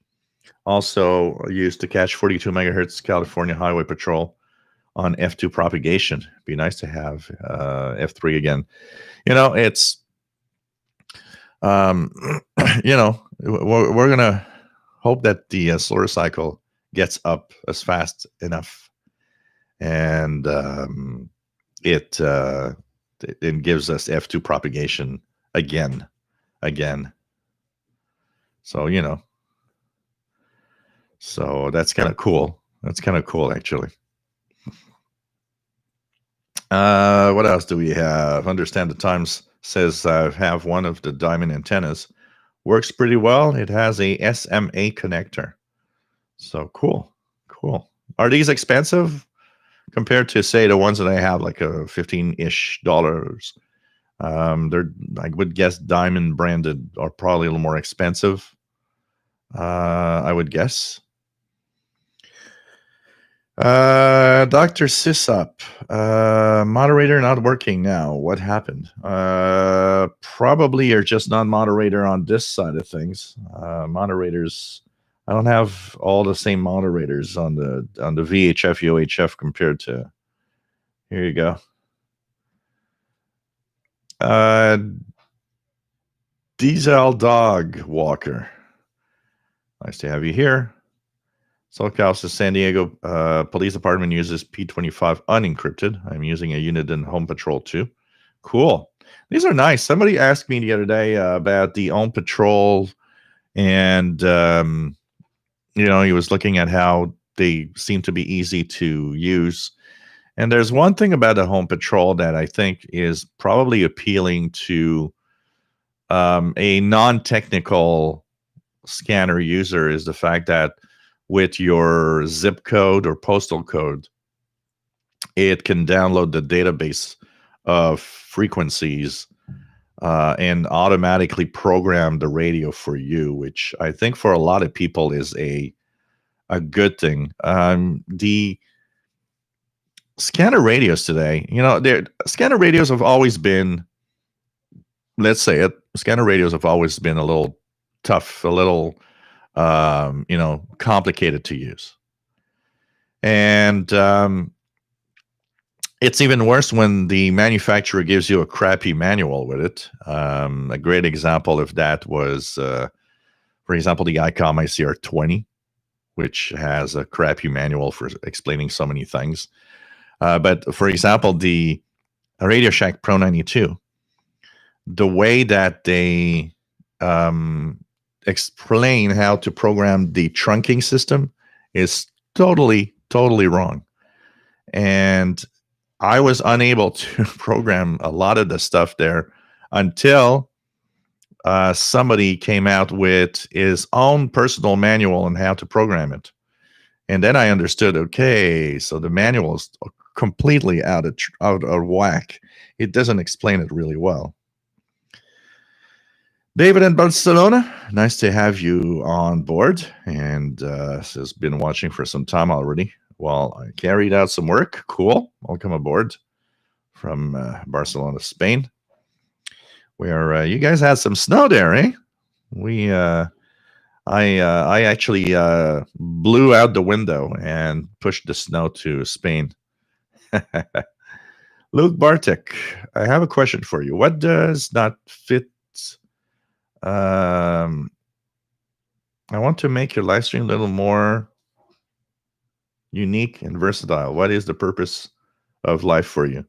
Also used to catch 42 megahertz California Highway Patrol on F2 propagation. Be nice to have F3 again. It's we're gonna hope that the solar cycle gets up as fast enough, and it gives us F2 propagation again. So so that's kind of cool. That's kind of cool, actually. What else do we have? Understand the Times says I have one of the Diamond antennas. Works pretty well. It has a SMA connector. So cool. Are these expensive compared to, say, the ones that I have, like a $15-ish? They're, I would guess, Diamond branded are probably a little more expensive. I would guess. Dr. Sisup, moderator not working now. What happened? Probably you're just not moderator on this side of things. Moderators, I don't have all the same moderators on the VHF UHF compared to. Here you go. Diesel Dog Walker. Nice to have you here. SoCal says San Diego Police Department uses P25 unencrypted. I'm using a Uniden Home Patrol 2. Cool. These are nice. Somebody asked me the other day about the Home Patrol, and he was looking at how they seem to be easy to use. And there's one thing about the Home Patrol that I think is probably appealing to a non-technical scanner user, is the fact that with your zip code or postal code, it can download the database of frequencies and automatically program the radio for you, which I think for a lot of people is a good thing. The scanner radios today, scanner radios have always been, let's say it, scanner radios have always been a little tough, a little complicated to use. And it's even worse when the manufacturer gives you a crappy manual with it. A great example of that was, for example, the ICOM ICR20, which has a crappy manual for explaining so many things. But for example, the Radioshack Pro 92, the way that they explain how to program the trunking system is totally wrong. And I was unable to program a lot of the stuff there until somebody came out with his own personal manual on how to program it. And then I understood, okay, so the manual is completely out of whack. It doesn't explain it really well. David in Barcelona, nice to have you on board. And has been watching for some time already. Well, I carried out some work. Cool. Welcome aboard from Barcelona, Spain, where you guys had some snow there, eh? I actually blew out the window and pushed the snow to Spain. Luke Bartek, I have a question for you. What does not fit? I want to make your live stream a little more unique and versatile. What is the purpose of life for you?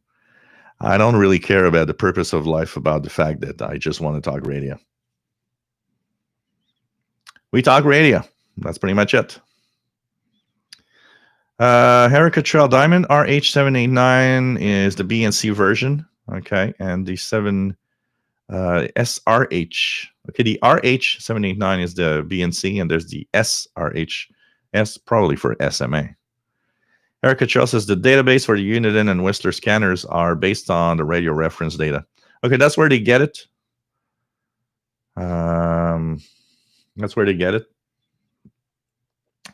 I don't really care about the purpose of life, about the fact that I just want to talk radio. We talk radio. That's pretty much it. Herica Trail Diamond RH789 is the BNC version. Okay. And the 7 SRH. Okay. The RH789 is the BNC, and there's the SRH. S probably for SMA. Erica Trail says the database for the Uniden and Whistler scanners are based on the radio reference data. Okay, that's where they get it. That's where they get it.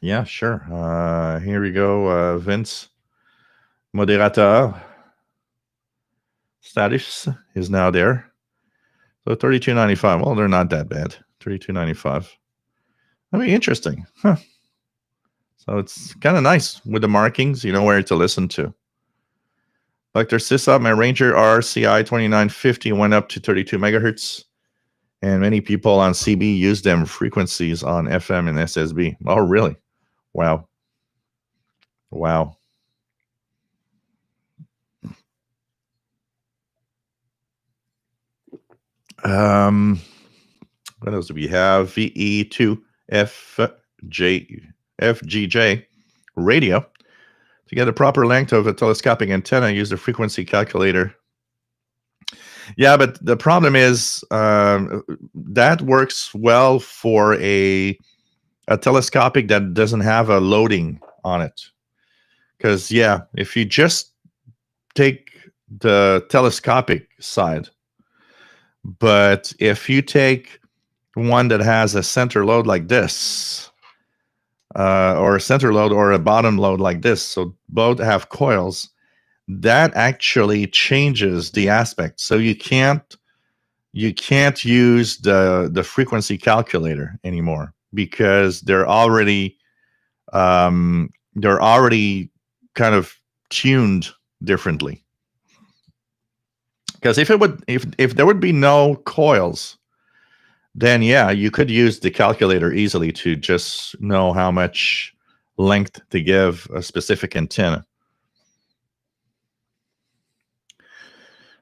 Yeah, sure. Here we go. Vince, moderator status is now there. So $32.95. Well, they're not that bad. $32.95. That'd be interesting. Huh. So it's kind of nice with the markings. You know where to listen to. Dr. Sissa, my Ranger RCI 2950 went up to 32 megahertz. And many people on CB use them frequencies on FM and SSB. Oh, really? Wow. Wow. What else do we have? VE2FGJ radio. To get a proper length of a telescopic antenna, use the frequency calculator. Yeah, but the problem is that works well for a telescopic that doesn't have a loading on it. Because, yeah, if you just take the telescopic side, but if you take one that has a center load like this, or a center load or a bottom load like this, so both have coils, that actually changes the aspect. So you can't use the frequency calculator anymore because they're already kind of tuned differently. Because if there would be no coils, then yeah, you could use the calculator easily to just know how much length to give a specific antenna.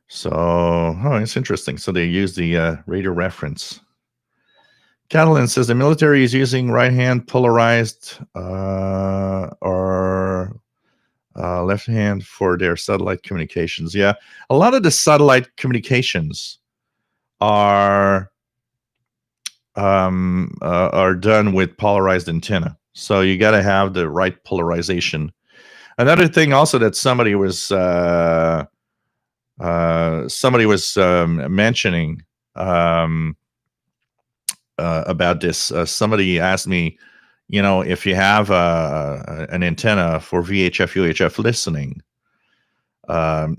So, it's interesting. So they use the radio reference. Catalan says the military is using right-hand polarized or left hand for their satellite communications. Yeah, a lot of the satellite communications are done with polarized antenna. So you got to have the right polarization. Another thing also that somebody was mentioning about this. Somebody asked me, if you have an antenna for VHF UHF listening, do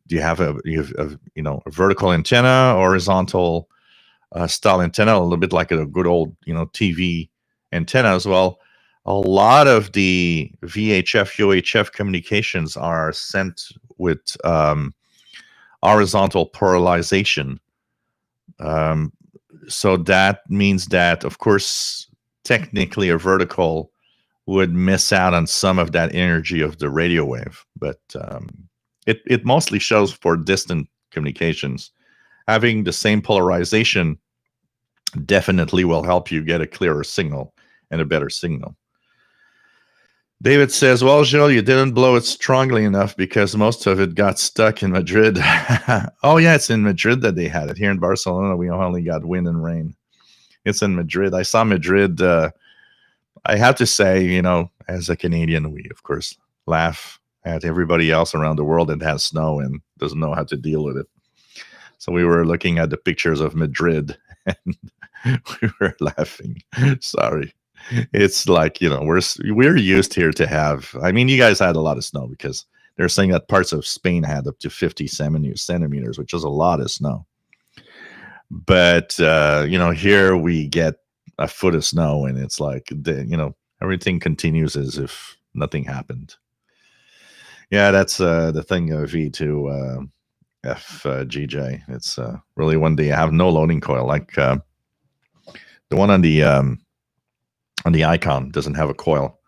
you have a vertical antenna, horizontal style antenna, a little bit like a good old TV antenna as well. A lot of the VHF UHF communications are sent with horizontal polarization. So that means that, of course, technically a vertical would miss out on some of that energy of the radio wave, but it mostly shows for distant communications. Having the same polarization definitely will help you get a clearer signal and a better signal. David says, well, Gilles, you didn't blow it strongly enough because most of it got stuck in Madrid. Oh, yeah, it's in Madrid that they had it. Here in Barcelona, we only got wind and rain. It's in Madrid. I saw Madrid. I have to say, you know, as a Canadian, we, of course, laugh at everybody else around the world that has snow and doesn't know how to deal with it. So we were looking at the pictures of Madrid and we were laughing. Sorry. It's like, you know, we're used here to have, I mean, you guys had a lot of snow because they're saying that parts of Spain had up to 50 centimeters, which is a lot of snow. But, you know, here we get a foot of snow and it's like, you know, everything continues as if nothing happened. Yeah, that's the thing of V2 FGJ. It's really when they have no loading coil, like the one on the Icon doesn't have a coil.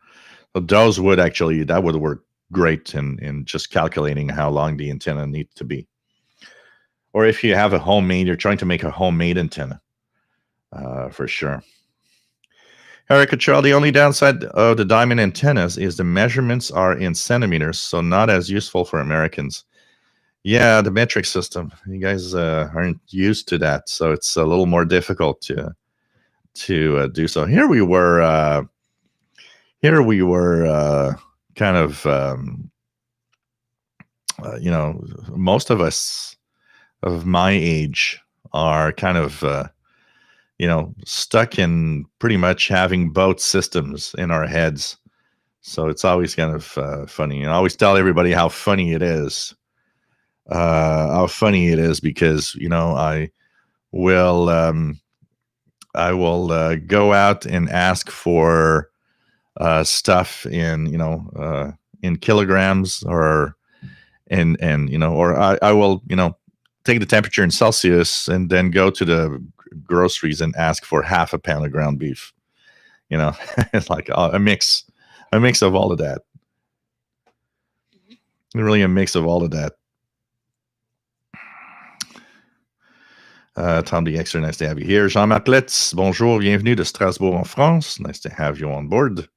So those would actually, that would work great in just calculating how long the antenna needs to be. Or if you have a homemade, you're trying to make a homemade antenna, for sure. Eric Cottrell, the only downside of the diamond antennas is the measurements are in centimeters, so not as useful for Americans. Yeah, the metric system. You guys aren't used to that, so it's a little more difficult to do so. Here we were kind of, you know, most of us of my age are kind of, you know, stuck in pretty much having both systems in our heads. So it's always kind of funny. And I always tell everybody how funny it is. Because, you know, I will go out and ask for stuff in, you know, in kilograms or you know, or I will, you know, take the temperature in Celsius and then go to the groceries and ask for half a pound of ground beef. You know, it's like a mix of all of that. Really a mix of all of that. Tom the Extra, nice to have you here. Jean-Marc Letz, bonjour, bienvenue de Strasbourg en France. Nice to have you on board.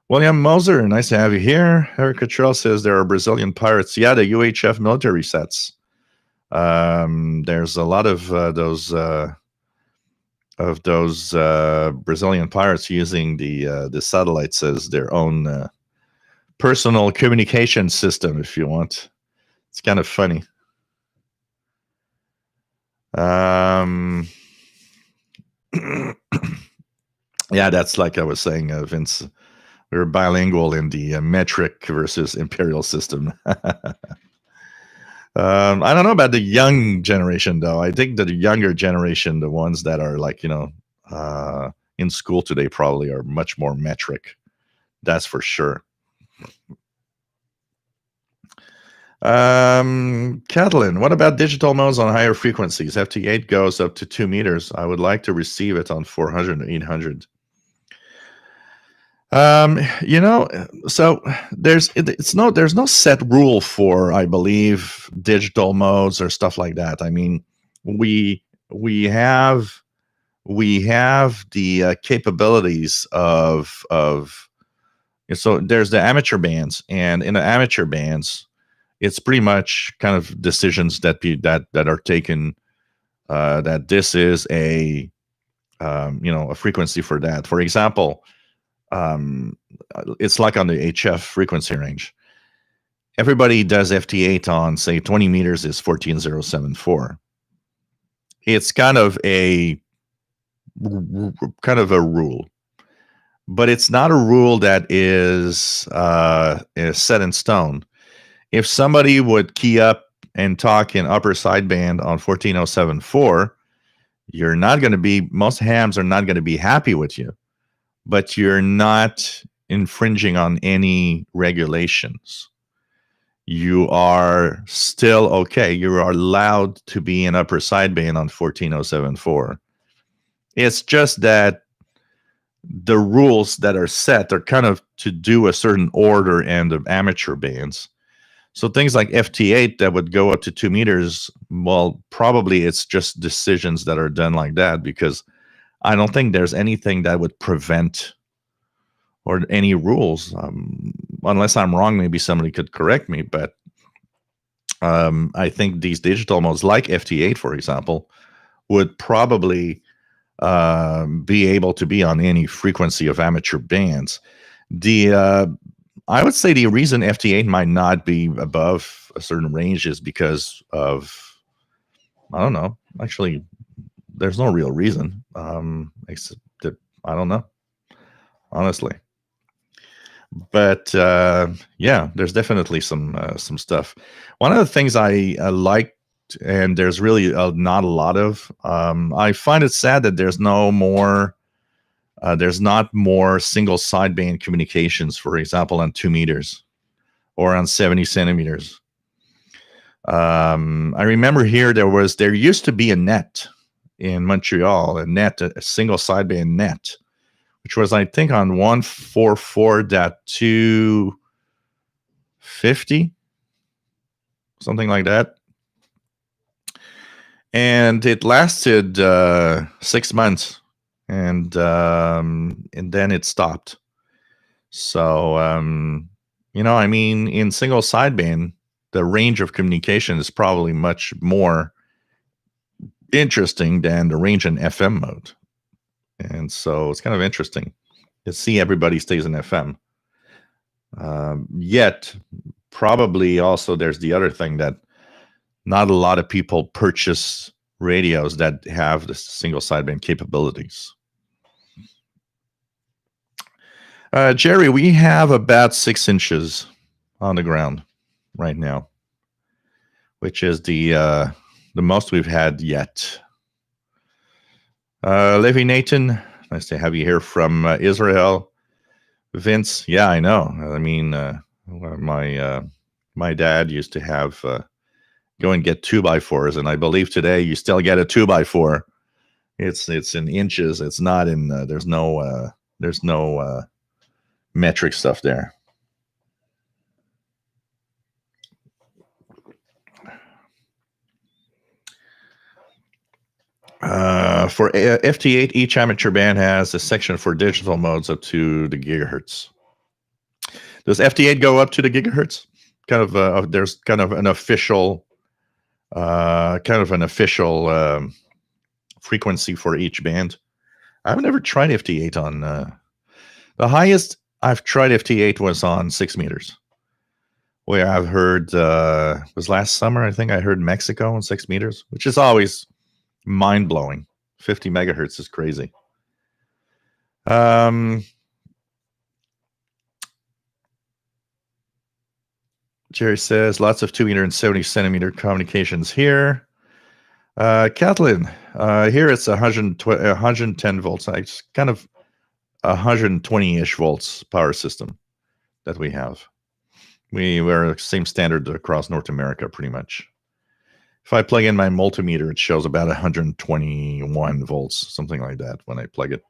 William Moser, nice to have you here. Eric Cottrell says there are Brazilian pirates. Yeah, the UHF military sets. There's a lot of those Brazilian pirates using the satellites as their own personal communication system, if you want. It's kind of funny. Yeah, that's like I was saying, Vince. We're bilingual in the metric versus imperial system. I don't know about the young generation, though. I think that the younger generation, the ones that are like, you know, in school today, probably are much more metric. That's for sure. Catalin, what about digital modes on higher frequencies? FT8 goes up to 2 meters. I would like to receive it on 400 and 800. You know, so there's no set rule for, I believe, digital modes or stuff like that. I mean, we have the capabilities of so there's the amateur bands, and in the amateur bands, it's pretty much kind of decisions that are taken that this is a you know, a frequency for that. For example, it's like on the HF frequency range. Everybody does FT8 on, say, 20 meters is 14074. It's kind of a rule, but it's not a rule that is set in stone. If somebody would key up and talk in upper sideband on 14074, you're not going to be, most hams are not going to be happy with you, but you're not infringing on any regulations. You are still okay. You are allowed to be in upper sideband on 14074. It's just that the rules that are set are kind of to do a certain order and of amateur bands. So things like FT8 that would go up to 2 meters, well, probably it's just decisions that are done like that, because I don't think there's anything that would prevent or any rules. Unless I'm wrong, maybe somebody could correct me, but I think these digital modes like FT8, for example, would probably be able to be on any frequency of amateur bands. I would say the reason FT8 might not be above a certain range is because of, I don't know. Actually, there's no real reason, except that I don't know, honestly. But yeah, there's definitely some stuff. One of the things I liked, and there's really not a lot of. I find it sad that there's no more. There's not more single sideband communications, for example, on 2 meters or on 70 centimeters. I remember here there used to be a net in Montreal, a single sideband net, which was, I think, on 144.250, something like that. And it lasted 6 months, and then it stopped. So, I mean, in single sideband, the range of communication is probably much more interesting than the range in FM mode. And so it's kind of interesting to see everybody stays in FM. Yet, probably also there's the other thing that not a lot of people purchase radios that have the single sideband capabilities. Jerry, we have about 6 inches on the ground right now, which is the most we've had yet. Levi Nathan, nice to have you here from Israel. Vince, yeah, I know. I mean, my dad used to have go and get 2x4s, and I believe today you still get a 2x4. It's in inches. It's not in. There's no metric stuff there. For FT8, each amateur band has a section for digital modes up to the gigahertz. Does FT8 go up to the gigahertz? There's kind of an official, frequency for each band. I've never tried FT8 on. The highest I've tried FT8 was on 6 meters, where I've heard was last summer. I think I heard Mexico on 6 meters, which is always mind-blowing. 50 megahertz is crazy. Jerry says lots of 2 meter and 70 centimeter communications here. Kathleen, here it's 110 volts. It's kind of 120-ish volts power system that we have. We're same standard across North America, pretty much. If I plug in my multimeter, it shows about 121 volts, something like that, when I plug it.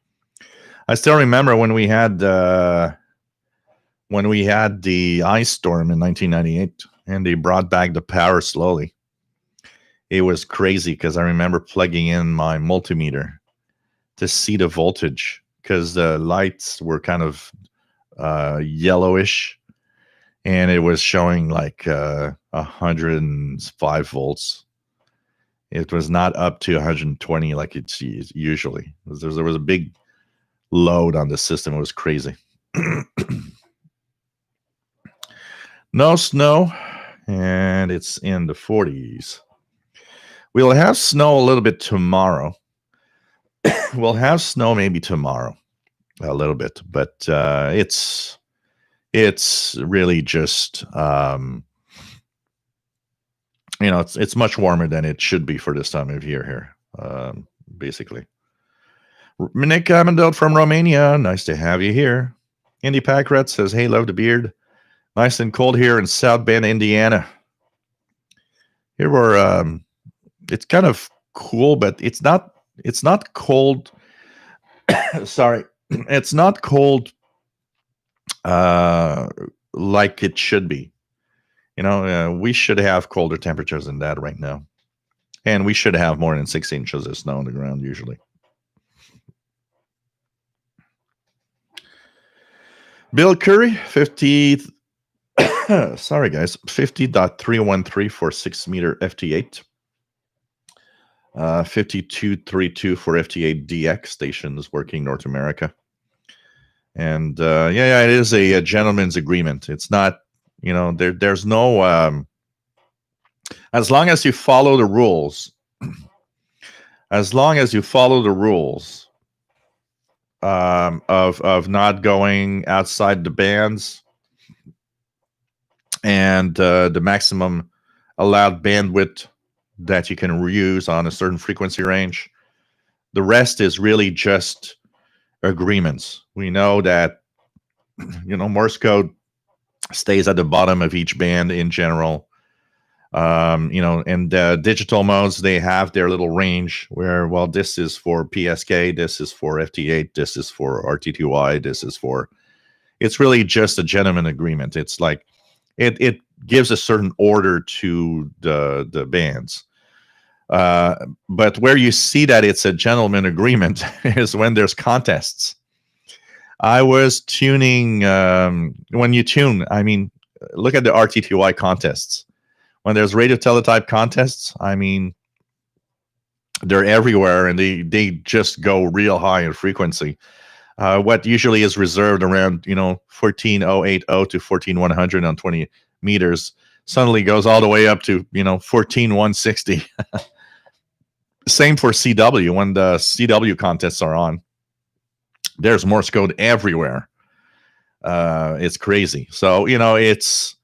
I still remember when we had the ice storm in 1998, and they brought back the power slowly. It was crazy because I remember plugging in my multimeter to see the voltage, because the lights were kind of yellowish, and it was showing like 105 volts. It was not up to 120 like it's usually. There was a big load on the system. It was crazy. No snow, and it's in the 40s. We'll have snow a little bit tomorrow. We'll have snow maybe tomorrow, a little bit, but it's really just it's much warmer than it should be for this time of year here, basically. Nick Amendelt from Romania, nice to have you here. Indy Packrat says, hey, love the beard. Nice and cold here in South Bend, Indiana. Here we're it's kind of cool, but it's not cold. Sorry, it's not cold like it should be. We should have colder temperatures than that right now, and we should have more than 6 inches of snow on the ground usually. Bill Curry, 50. Sorry, guys. 50.313 for 6-meter FT8. 5232 for FT8 DX stations working North America. And it is a gentleman's agreement. It's not, there's no, as long as you follow the rules, of not going outside the bands and the maximum allowed bandwidth that you can reuse on a certain frequency range. The rest is really just agreements. We know that, Morse code stays at the bottom of each band in general. And digital modes, they have their little range where, well, this is for PSK, this is for FT8, this is for RTTY, this is for, it's really just a gentleman agreement. It's like, it gives a certain order to the bands. But where you see that it's a gentleman agreement is when there's contests. I was tuning, when you tune, I mean, look at the RTTY contests. When there's radio teletype contests, I mean, they're everywhere and they just go real high in frequency. What usually is reserved around, 14080 to 14100 on 20 meters suddenly goes all the way up to, 14160. Same for CW. When the CW contests are on, there's Morse code everywhere. It's crazy. So, it's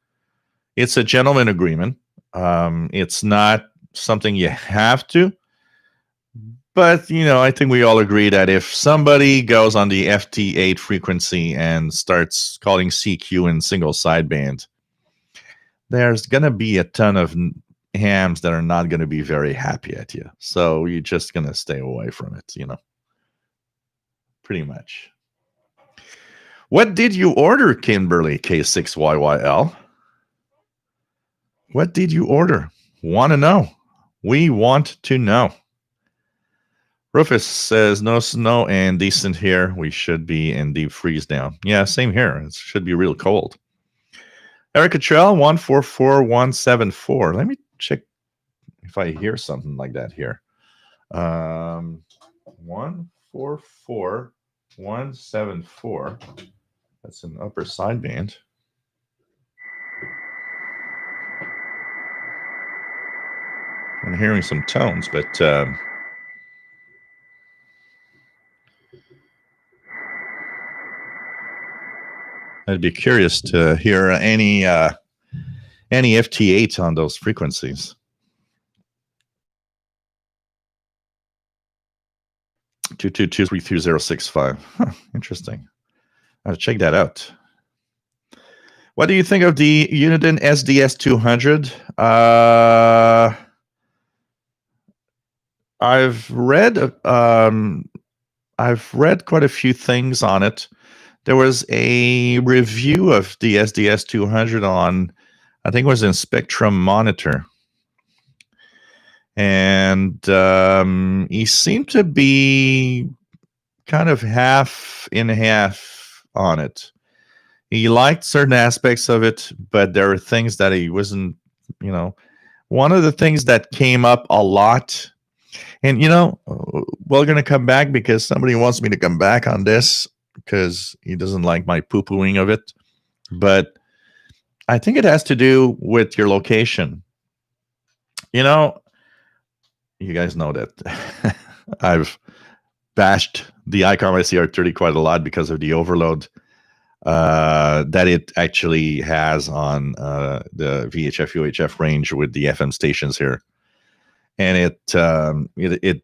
a gentleman agreement. It's not something you have to. But, I think we all agree that if somebody goes on the FT8 frequency and starts calling CQ in single sideband, there's going to be a ton of hams that are not going to be very happy at you. So you're just going to stay away from it, Pretty much. What did you order, Kimberly K6YYL? What did you order? Want to know. We want to know. Rufus says, no snow and decent here. We should be in deep freeze down. Yeah, same here. It should be real cold. Erica Trell, 144174. Let me check if I hear something like that here. 144174. That's an upper sideband. I'm hearing some tones, but I'd be curious to hear any FT8 on those frequencies. 222-33065. Huh, interesting. I'll check that out. What do you think of the Uniden SDS 200? I've read quite a few things on it. There was a review of the SDS 200 on, I think it was in Spectrum Monitor. And he seemed to be kind of half in half on it. He liked certain aspects of it, but there were things that he wasn't, one of the things that came up a lot, and, we're going to come back because somebody wants me to come back on this because he doesn't like my poo-pooing of it. But I think it has to do with your location. You guys know that I've bashed the ICOM ICR30 quite a lot because of the overload that it actually has on the VHF UHF range with the FM stations here, and it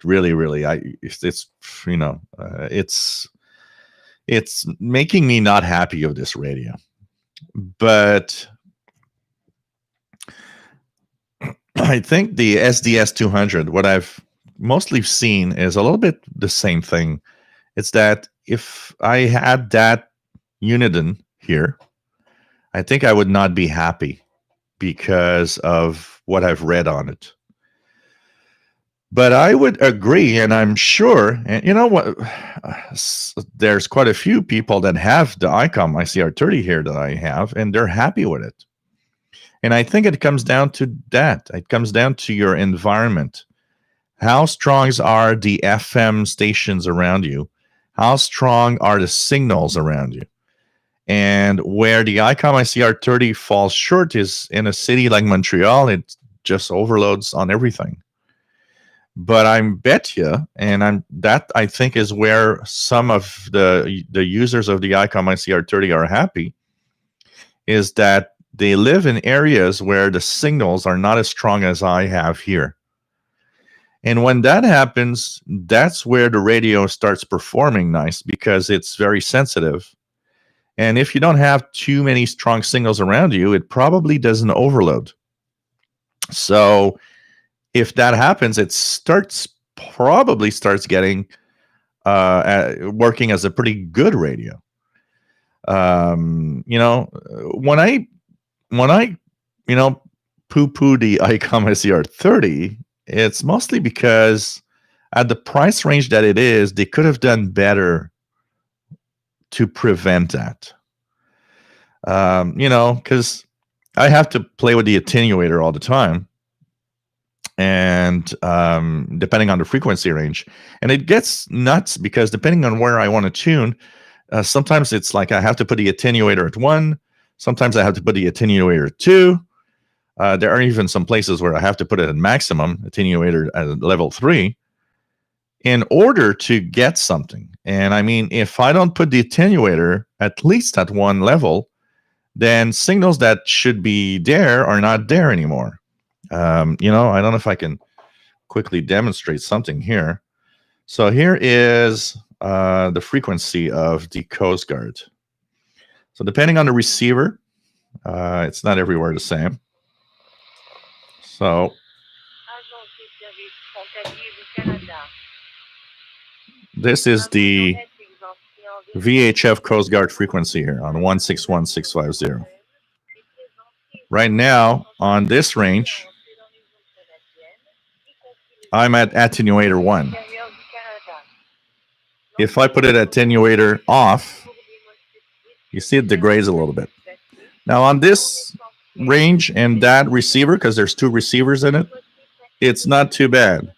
really it's making me not happy of this radio. But I think the SDS 200, what I've mostly seen is a little bit the same thing. It's that if I had that Uniden here, I think I would not be happy because of what I've read on it. But I would agree, and I'm sure, and you know what, there's quite a few people that have the ICOM ICR30 here that I have, and they're happy with it. And I think it comes down to that. It comes down to your environment. How strong are the FM stations around you? How strong are the signals around you? And where the ICOM ICR30 falls short is in a city like Montreal, it just overloads on everything. But I bet you, and I think is where some of the users of the ICOM ICR30 are happy, is that they live in areas where the signals are not as strong as I have here. And when that happens, that's where the radio starts performing nice because it's very sensitive. And if you don't have too many strong signals around you, it probably doesn't overload. So if that happens, it probably starts getting working as a pretty good radio. You know, when I poo-poo the ICOM SCR30, it's mostly because at the price range that it is, they could have done better to prevent that. You know, because I have to play with the attenuator all the time, and depending on the frequency range, and it gets nuts because depending on where I want to tune, sometimes it's like I have to put the attenuator at 1, sometimes I have to put the attenuator at 2. There are even some places where I have to put it at maximum attenuator at level 3 in order to get something. And I mean, if I don't put the attenuator at least at 1 level, then signals that should be there are not there anymore. You know, I don't know if I can quickly demonstrate something here. So here is the frequency of the Coast Guard. So depending on the receiver, it's not everywhere the same. So this is the VHF Coast Guard frequency here on 161,650. Right now, on this range, I'm at attenuator 1. If I put it at attenuator off, you see it degrades a little bit. Now on this range and that receiver, because there's 2 receivers in it, it's not too bad.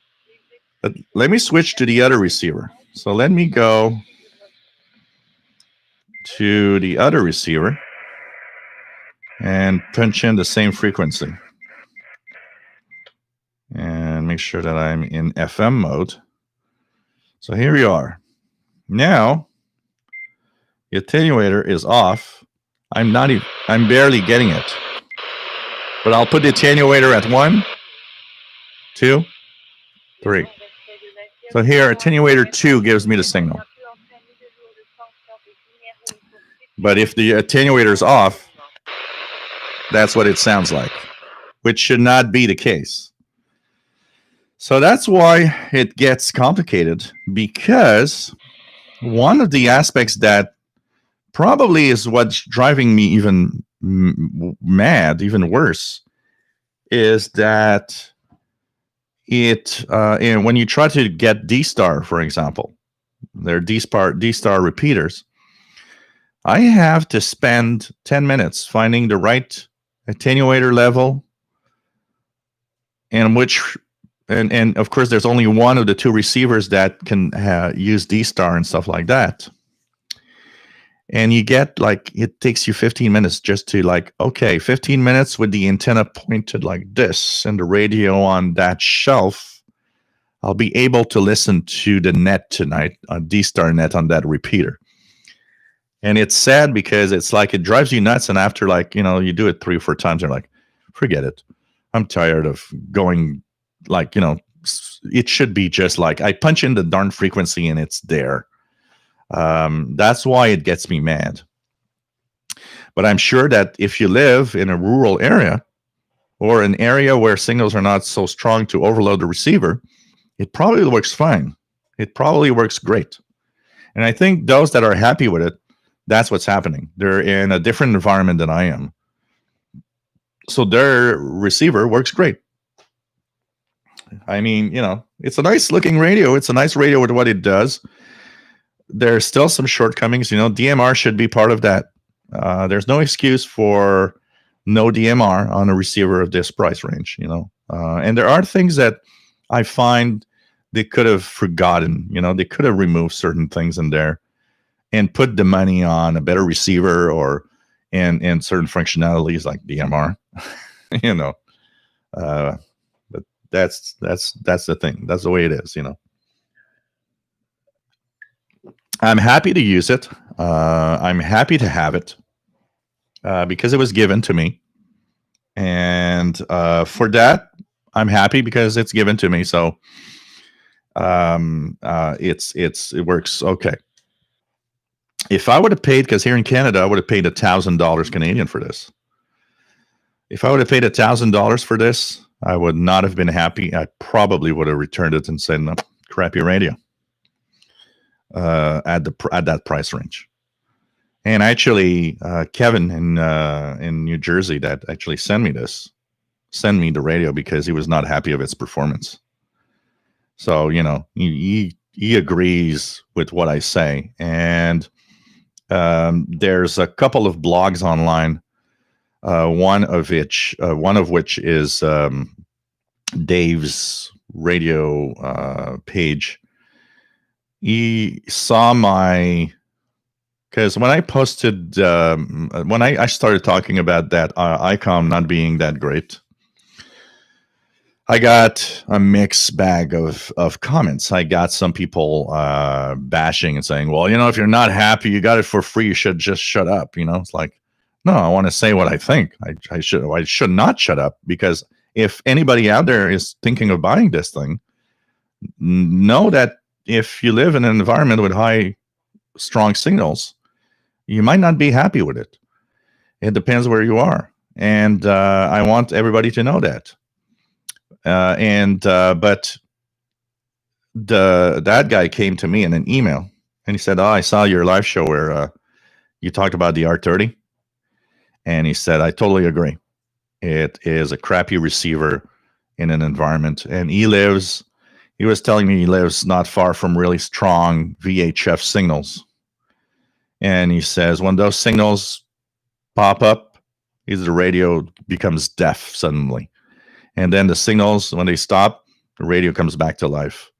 But let me switch to the other receiver. So let me go to the other receiver and punch in the same frequency. And make sure that I'm in FM mode. So here we are. Now, the attenuator is off. I'm barely getting it. But I'll put the attenuator at 1, 2, 3. So here, attenuator 2 gives me the signal. But if the attenuator is off, that's what it sounds like, which should not be the case. So that's why it gets complicated, because one of the aspects that probably is what's driving me even mad, even worse, is that when you try to get D-Star, for example, they're D-Star repeaters, I have to spend 10 minutes finding the right attenuator level, and of course there's only one of the 2 receivers that can use D-Star and stuff like that. And you get it takes you 15 minutes just to 15 minutes with the antenna pointed like this and the radio on that shelf. I'll be able to listen to the net tonight, a D-Star net on that repeater. And it's sad because it's it drives you nuts. And after you do it 3 or 4 times, you're like, forget it. I'm tired of going it should be just I punch in the darn frequency and it's there. That's why it gets me mad. But I'm sure that if you live in a rural area or an area where signals are not so strong to overload the receiver, it probably works fine. It probably works great. And I think those that are happy with it, that's what's happening. They're in a different environment than I am. So their receiver works great. I mean, it's a nice looking radio. It's a nice radio with what it does. There's still some shortcomings. DMR should be part of that. There's no excuse for no DMR on a receiver of this price range. And there are things that I find they could have forgotten. They could have removed certain things in there and put the money on a better receiver and certain functionalities like DMR. But that's the thing. That's the way it is. I'm happy to use it. I'm happy to have it because it was given to me, and for that, I'm happy because it's given to me. So it works okay. If I would have paid, because here in Canada, I would have paid $1,000 Canadian for this. If I would have paid $1,000 for this, I would not have been happy. I probably would have returned it and said, no, crappy radio at that price range. And actually, Kevin in New Jersey that actually sent me the radio because he was not happy of its performance. So, he agrees with what I say. And there's a couple of blogs online, one of which is Dave's radio page. He saw because when I posted, when I started talking about that icon not being that great, I got a mixed bag of comments. I got some people bashing and saying, well, if you're not happy, you got it for free, you should just shut up. It's like, no, I want to say what I think. I should not shut up, because if anybody out there is thinking of buying this thing, know that if you live in an environment with high, strong signals, you might not be happy with it. It depends where you are. And I want everybody to know that. But that guy came to me in an email and he said, I saw your live show where you talked about the R30. And he said, I totally agree. It is a crappy receiver in an environment. And he was telling me he lives not far from really strong VHF signals. And he says, when those signals pop up, the radio becomes deaf suddenly. And then the signals, when they stop, the radio comes back to life.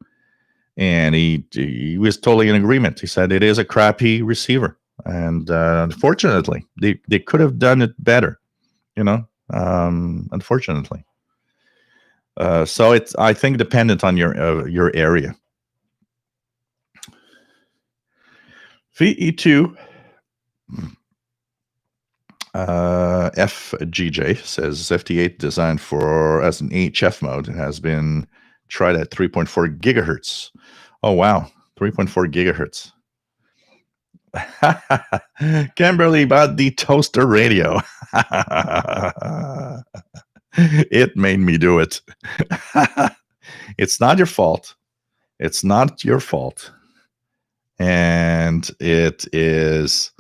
And he was totally in agreement. He said it is a crappy receiver. And unfortunately, they could have done it better, unfortunately. So it's, I think, dependent on your area. VE2 FGJ says FT8 designed as an HF mode has been tried at 3.4 gigahertz. Oh wow, 3.4 gigahertz. Kimberly bought the toaster radio. It made me do it. It's not your fault. It's not your fault. And it is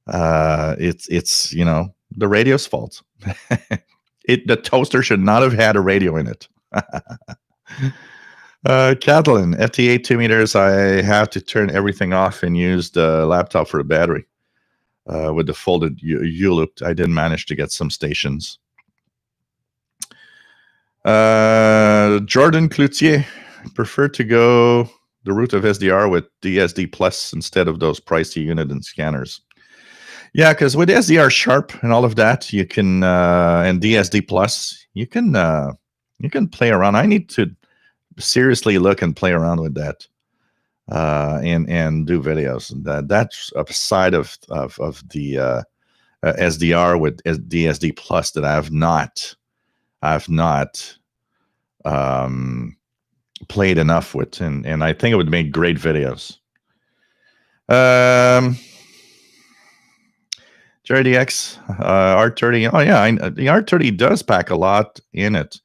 it's the radio's fault. The toaster should not have had a radio in it. Kathleen, FT8 2 meters, I have to turn everything off and use the laptop for the battery. With the folded U-loop, I did manage to get some stations. Jordan Cloutier, prefer to go the route of SDR with DSD Plus instead of those pricey unit and scanners. Yeah, because with SDR Sharp and all of that, you can and DSD Plus, you can play around. I need to seriously look and play around with that and do videos. That's a side of the SDR with DSD Plus that I've not played enough with, and I think it would make great videos. JRDX R30. Oh yeah, the R30 does pack a lot in it,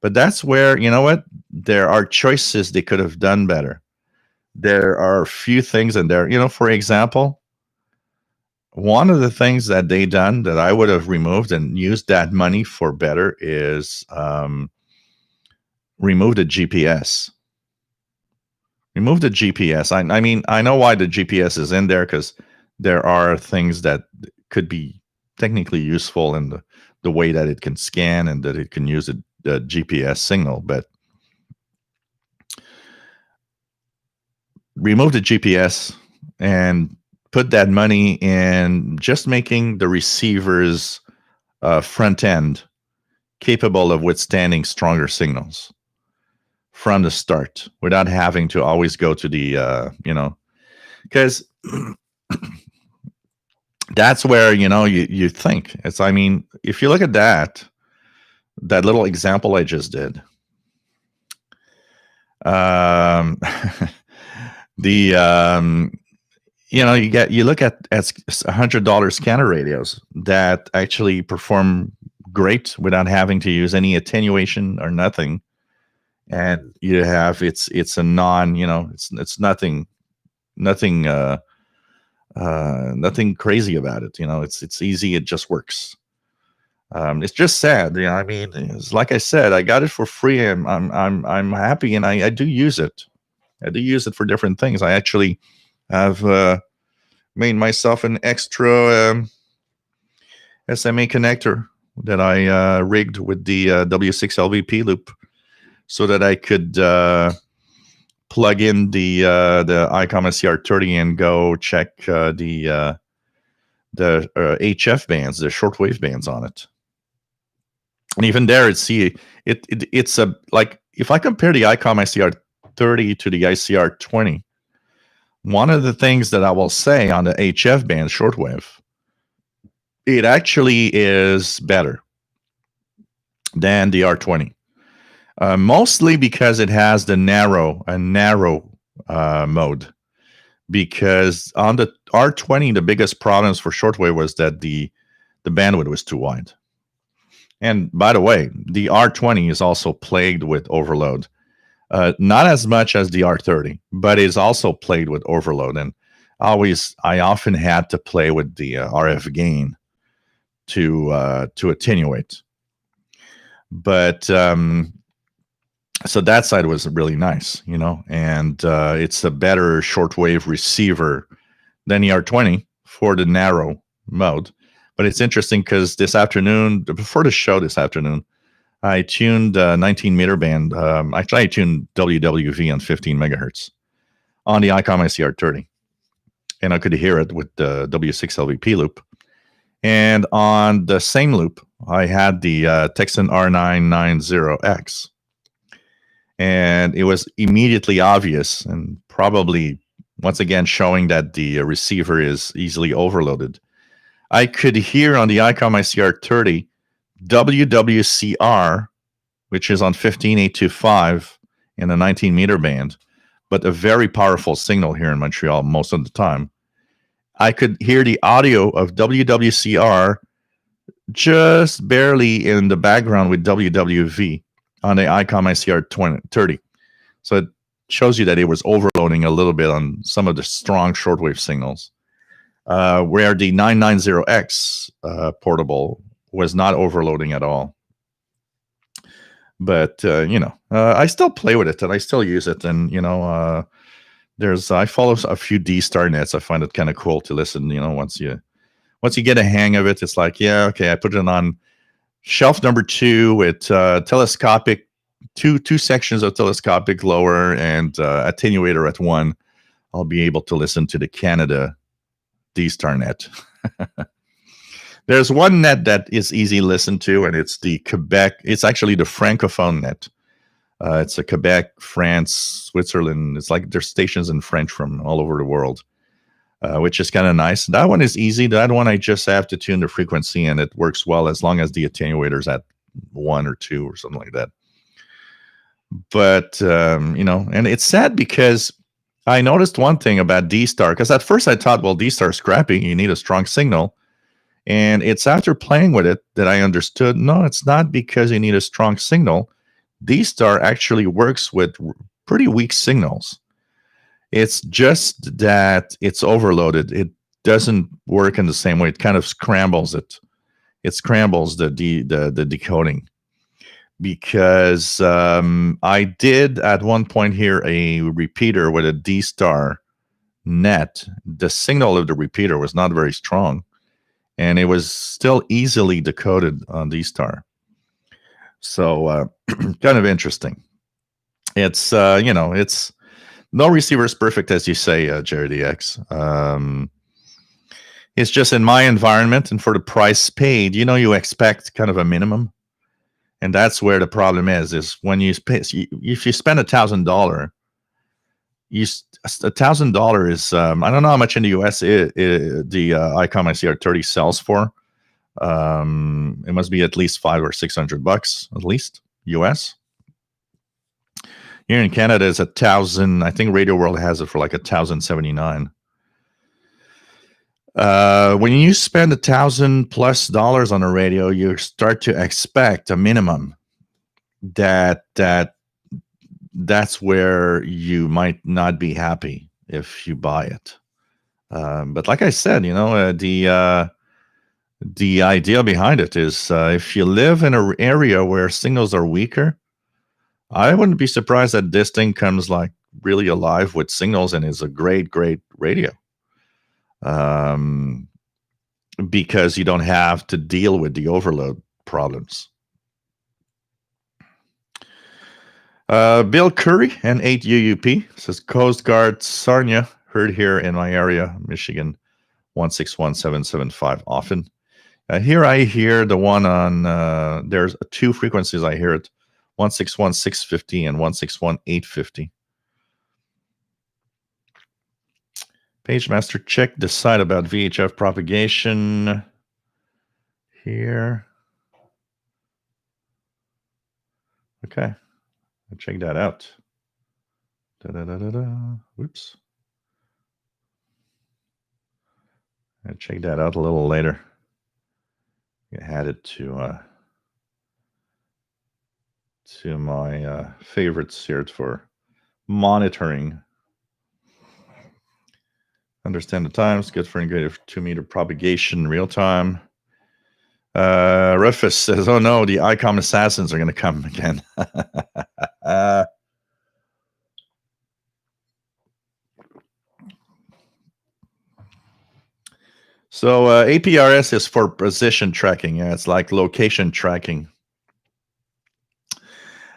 but that's where, you know what, there are choices they could have done better. There are a few things in there. For example, one of the things that they done that I would have removed and used that money for better is remove the GPS. Remove the GPS. I mean, I know why the GPS is in there, because there are things that could be technically useful in the way that it can scan and that it can use the GPS signal. But remove the GPS and put that money in just making the receiver's front end capable of withstanding stronger signals from the start, without having to always go to the because that's where you think it's. I mean, if you look at that little example I just did, the you look at $100 scanner radios that actually perform great without having to use any attenuation or nothing. And you have it's a non, it's nothing crazy about it. It's easy. It just works. It's just sad. I mean, it's like I said, I got it for free. I'm happy, and I do use it. I do use it for different things. I actually have made myself an extra SMA connector that I rigged with the W6LVP loop, so that I could plug in the ICOM SCR30 and go check the HF bands, the shortwave bands on it. And even there, it's a, like, if I compare the ICOM SCR30 to the ICR20, one of the things that I will say on the HF band shortwave, it actually is better than the R20. Mostly because it has the narrow mode. Because on the R20, the biggest problems for shortwave was that the bandwidth was too wide. And by the way, the R20 is also plagued with overload. Not as much as the R30, but is also plagued with overload. And I often had to play with the RF gain to attenuate. But so that side was really nice, and it's a better shortwave receiver than the R20 for the narrow mode. But it's interesting because this afternoon, before the show this afternoon, I tuned 19 meter band. Actually, I tuned WWV on 15 megahertz on the ICOM SCR30, and I could hear it with the W6LVP loop. And on the same loop, I had the Texan R990X. And it was immediately obvious, and probably once again showing that the receiver is easily overloaded. I could hear on the ICOM ICR30 WWCR, which is on 15825 in the 19 meter band, but a very powerful signal here in Montreal most of the time. I could hear the audio of WWCR just barely in the background with WWV on the ICOM ICR30. So it shows you that it was overloading a little bit on some of the strong shortwave signals, where the 990X portable was not overloading at all. But, I still play with it, and I still use it. And, I follow a few D-Star nets. I find it kind of cool to listen, once you get a hang of it, it's like, yeah, okay, I put it on shelf number 2 with telescopic, two sections of telescopic lower and attenuator at 1. I'll be able to listen to the Canada D-Star net. There's one net that is easy to listen to, and it's the Quebec. It's actually the Francophone net. It's a Quebec, France, Switzerland. It's like there's stations in French from all over the world, which is kind of nice. That one is easy. That one I just have to tune the frequency, and it works well as long as the attenuator's at 1 or 2 or something like that. But, and it's sad because I noticed one thing about D-Star, because at first I thought, well, D-Star is crappy. You need a strong signal. And it's after playing with it that I understood, no, it's not because you need a strong signal. D-Star actually works with pretty weak signals. It's just that it's overloaded. It doesn't work in the same way. It kind of scrambles it. It scrambles the decoding. because I did at one point hear a repeater with a D-Star net. The signal of the repeater was not very strong, and it was still easily decoded on D-Star. So kind of interesting. It's it's no receiver is perfect, as you say, Jerry DX. It's just in my environment and for the price paid, you expect kind of a minimum. And that's where the problem is when you pay, if you spend $1,000, $1,000 is, I don't know how much in the US the ICOM ICR30 sells for. It must be at least $500 or $600 at least US. Here in Canada, it's 1,000. I think Radio World has it for like 1,079. When you spend $1,000+ on a radio, you start to expect a minimum. That's where you might not be happy if you buy it. But like I said, the idea behind it is if you live in an area where signals are weaker, I wouldn't be surprised that this thing comes like really alive with signals and is a great, great radio. Because you don't have to deal with the overload problems. Bill Curry and 8 UUP says Coast Guard Sarnia, heard here in my area, Michigan, 161775 often. Here I hear the one on, there's two frequencies I hear it, 161650 and 161850. PageMaster, check the site about VHF propagation here. Okay, I'll check that out. Whoops. I'll check that out a little later. I had it to my favorites here for monitoring. Understand the times, good for integrated 2-meter propagation real time. Rufus says, oh no, the ICOM assassins are going to come again. So APRS is for position tracking. Yeah, it's like location tracking.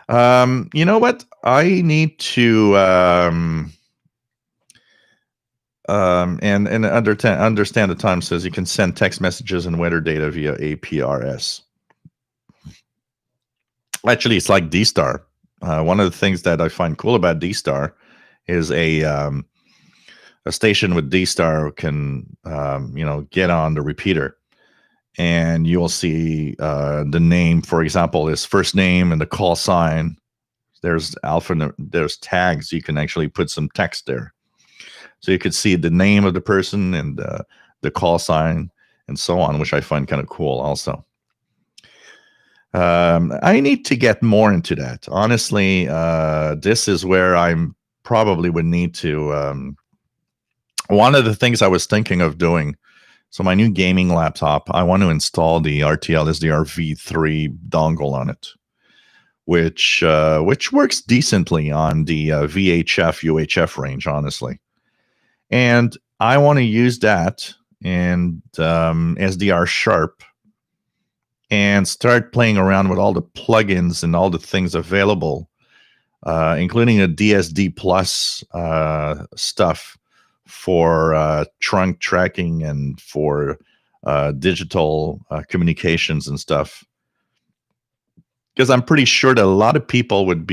You know what? I need to and understand the time says you can send text messages and weather data via APRS. Actually, it's like D-Star. One of the things that I find cool about D-Star is a station with D-Star can get on the repeater, and you'll see the name, for example, his first name and the call sign. There's there's tags. You can actually put some text there. So you could see the name of the person and the call sign and so on, which I find kind of cool also. I need to get more into that. Honestly, this is where I'm probably would need to... one of the things I was thinking of doing, so my new gaming laptop, I want to install the RTL SDR V3 dongle on it, which works decently on the VHF, UHF range, honestly. And I want to use that and SDR Sharp and start playing around with all the plugins and all the things available, including a DSD Plus stuff for trunk tracking and for digital communications and stuff. Because I'm pretty sure that a lot of people would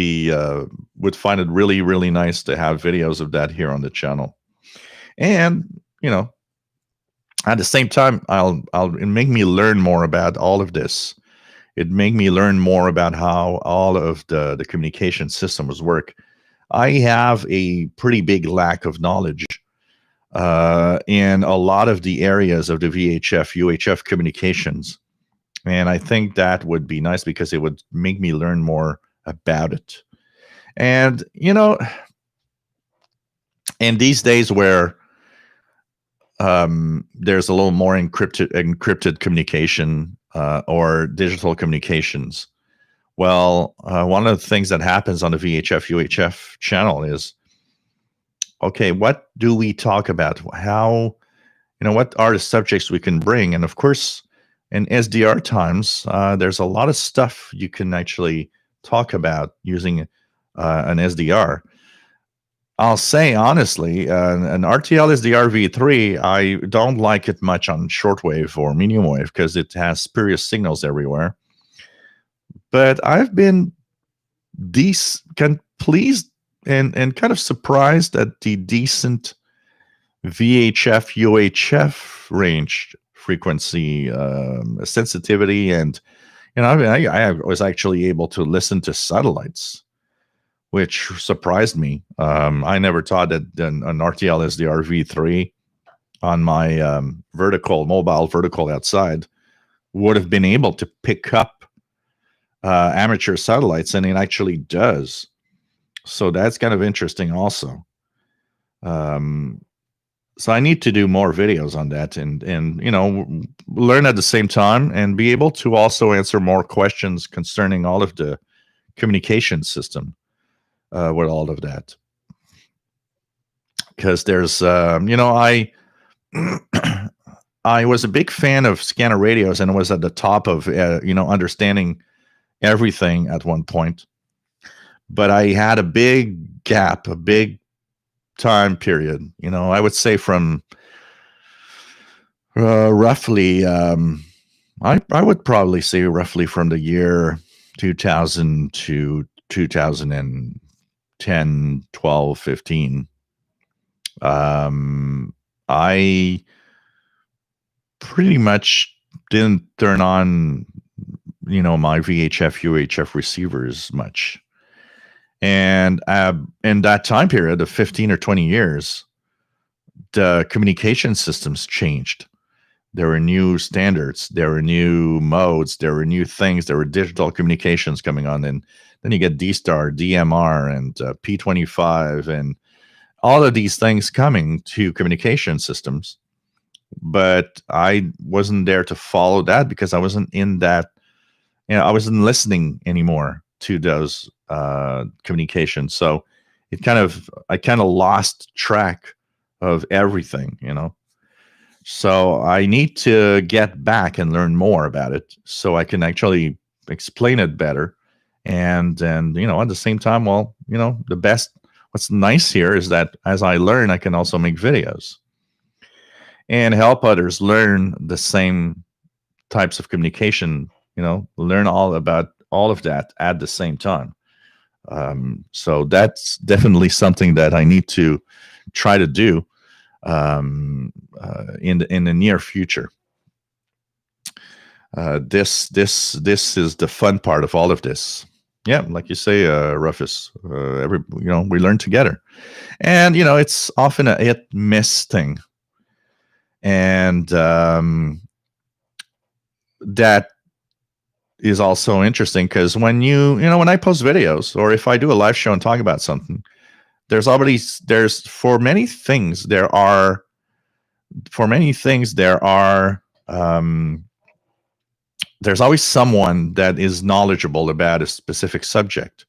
find it really, really nice to have videos of that here on the channel. And, at the same time, it make me learn more about all of this. It make me learn more about how all of the communication systems work. I have a pretty big lack of knowledge in a lot of the areas of the VHF, UHF communications. And I think that would be nice because it would make me learn more about it. And, in these days where there's a little more encrypted communication or digital communications, Well, one of the things that happens on the VHF UHF channel is, okay, what do we talk about? How, what are the subjects we can bring? And of course, in SDR times, there's a lot of stuff you can actually talk about using an SDR. I'll say honestly, an RTL SDR V3, I don't like it much on shortwave or medium wave because it has spurious signals everywhere. But I've been pleased and kind of surprised at the decent VHF UHF range frequency sensitivity, and I was actually able to listen to satellites, which surprised me. I never thought that an RTL SDR V3 on my mobile vertical outside would have been able to pick up amateur satellites, and it actually does. So that's kind of interesting also. So I need to do more videos on that and learn at the same time and be able to also answer more questions concerning all of the communication system with all of that. Because there's, I was a big fan of scanner radios and was at the top of, understanding everything at one point. But I had a big gap, a big time period. I would say from roughly, I would probably say roughly from the year 2000 to 2010, 12, 15. I pretty much didn't turn on, my VHF, UHF receivers much. And in that time period of 15 or 20 years, the communication systems changed. There were new standards, there were new modes, there were new things, there were digital communications coming on. And then you get D-Star, DMR, and P25, and all of these things coming to communication systems. But I wasn't there to follow that because I wasn't in that, I wasn't listening anymore to those communications. So I kind of lost track of everything, So I need to get back and learn more about it so I can actually explain it better. And at the same time, what's nice here is that as I learn, I can also make videos and help others learn the same types of communication, learn all about all of that at the same time. So that's definitely something that I need to try to do in the near future. This is the fun part of all of this. Yeah, like you say, Rufus, we learn together, and it's often a hit miss thing, and that is also interesting because when when I post videos or if I do a live show and talk about something, there's for many things there are there's always someone that is knowledgeable about a specific subject,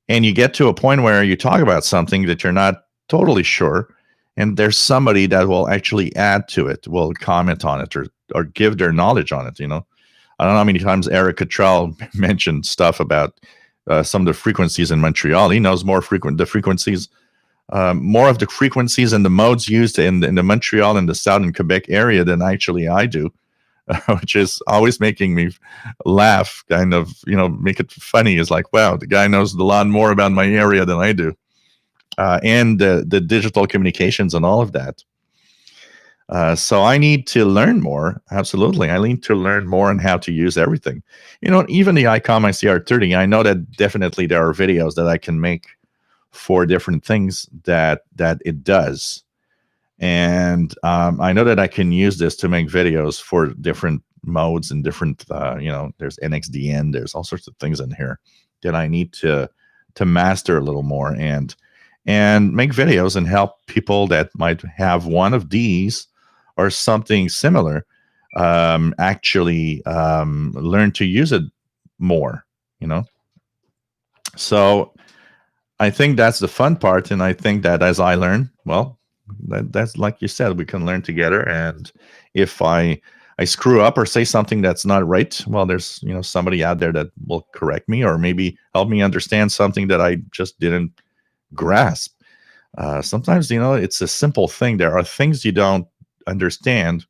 and you get to a point where you talk about something that you're not totally sure, and there's somebody that will actually add to it, will comment on it, or give their knowledge on it. I don't know how many times Eric Cottrell mentioned stuff about some of the frequencies in Montreal. He knows more of the frequencies and the modes used in the Montreal and the southern Quebec area than actually I do, which is always making me laugh, kind of, make it funny. It's like, wow, the guy knows a lot more about my area than I do. And the digital communications and all of that. So I need to learn more. Absolutely. I need to learn more on how to use everything. Even the ICOM ICR30, I know that definitely there are videos that I can make for different things that it does. And I know that I can use this to make videos for different modes and different, there's NXDN, there's all sorts of things in here that I need to master a little more and make videos and help people that might have one of these or something similar actually learn to use it more you know. So I think that's the fun part, and I think that as I learn, well, that's like you said, we can learn together. And if I screw up or say something that's not right, well, there's somebody out there that will correct me or maybe help me understand something that I just didn't grasp. Sometimes it's a simple thing. There are things you don't understand,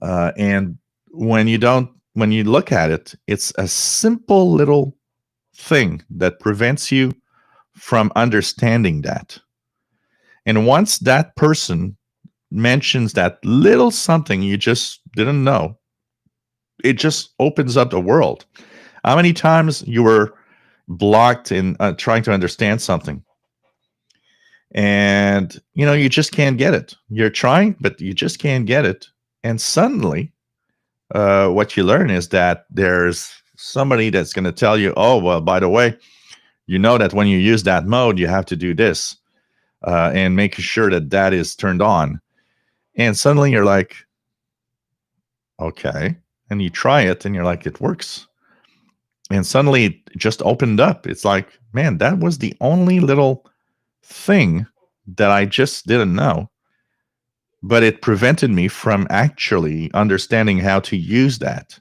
and when you look at it, it's a simple little thing that prevents you from understanding that. And once that person mentions that little something you just didn't know, it just opens up the world. How many times you were blocked in trying to understand something, and you just can't get it. You're trying, but you just can't get it. And suddenly, what you learn is that there's somebody that's going to tell you, oh, well, by the way, that when you use that mode, you have to do this, and make sure that is turned on. And suddenly you're like, okay. And you try it and you're like, it works. And suddenly it just opened up. It's like, man, that was the only little thing that I just didn't know. But it prevented me from actually understanding how to use that.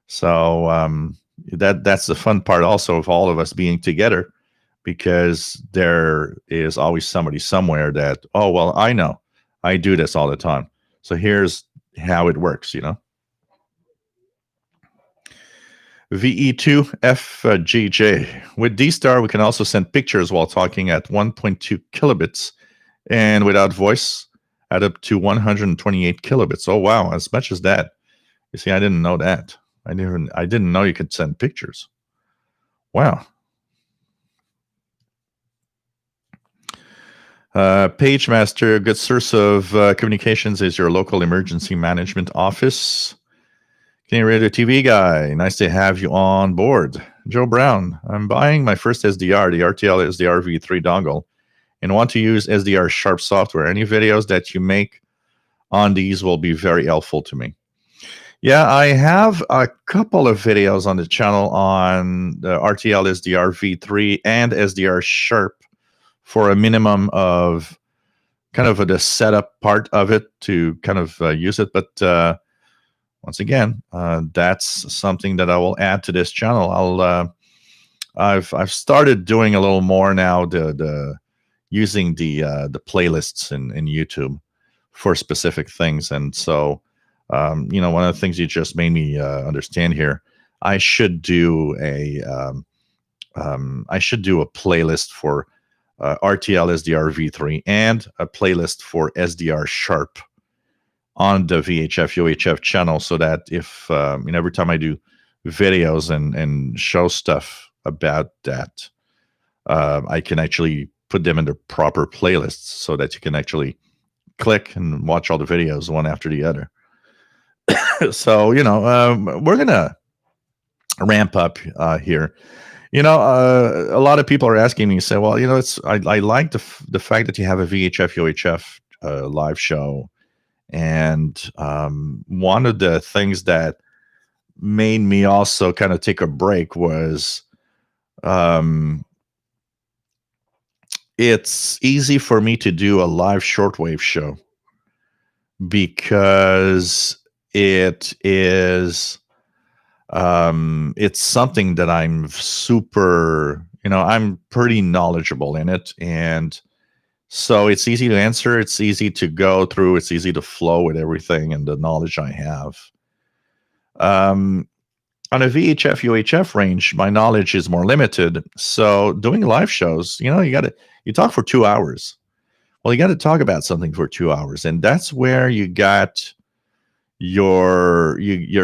So that's the fun part also of all of us being together, because there is always somebody somewhere that, oh, well, I know. I do this all the time. So here's how it works, VE2FGJ. With D-Star, we can also send pictures while talking at 1.2 kilobits, and without voice at up to 128 kilobits. Oh, wow, as much as that. You see, I didn't know that. I didn't know you could send pictures. Wow. PageMaster, a good source of communications is your local emergency management office. Canadian Radio TV guy, nice to have you on board. Joe Brown, I'm buying my first SDR, the RTL SDR V3 dongle, and want to use SDR Sharp software. Any videos that you make on these will be very helpful to me. Yeah, I have a couple of videos on the channel on the RTL SDR V3 and SDR Sharp for a minimum of kind of the setup part of it to kind of use it. But once again, that's something that I will add to this channel. I've started doing a little more now, using the playlists in YouTube for specific things. And so, one of the things you just made me understand here, I should do a playlist for RTL SDR V3 and a playlist for SDR Sharp on the VHF UHF channel, so that if every time I do videos and show stuff about that, I can actually put them in the proper playlists so that you can actually click and watch all the videos one after the other. So we're gonna ramp up here. A lot of people are asking me, say, well, I like the fact that you have a VHF UHF live show, and one of the things that made me also kind of take a break was it's easy for me to do a live shortwave show because it is it's something that I'm super, I'm pretty knowledgeable in it. And so it's easy to answer. It's easy to go through. It's easy to flow with everything and the knowledge I have. On a VHF UHF range, my knowledge is more limited. So doing live shows, you talk for 2 hours. Well, you got to talk about something for 2 hours. And that's where you're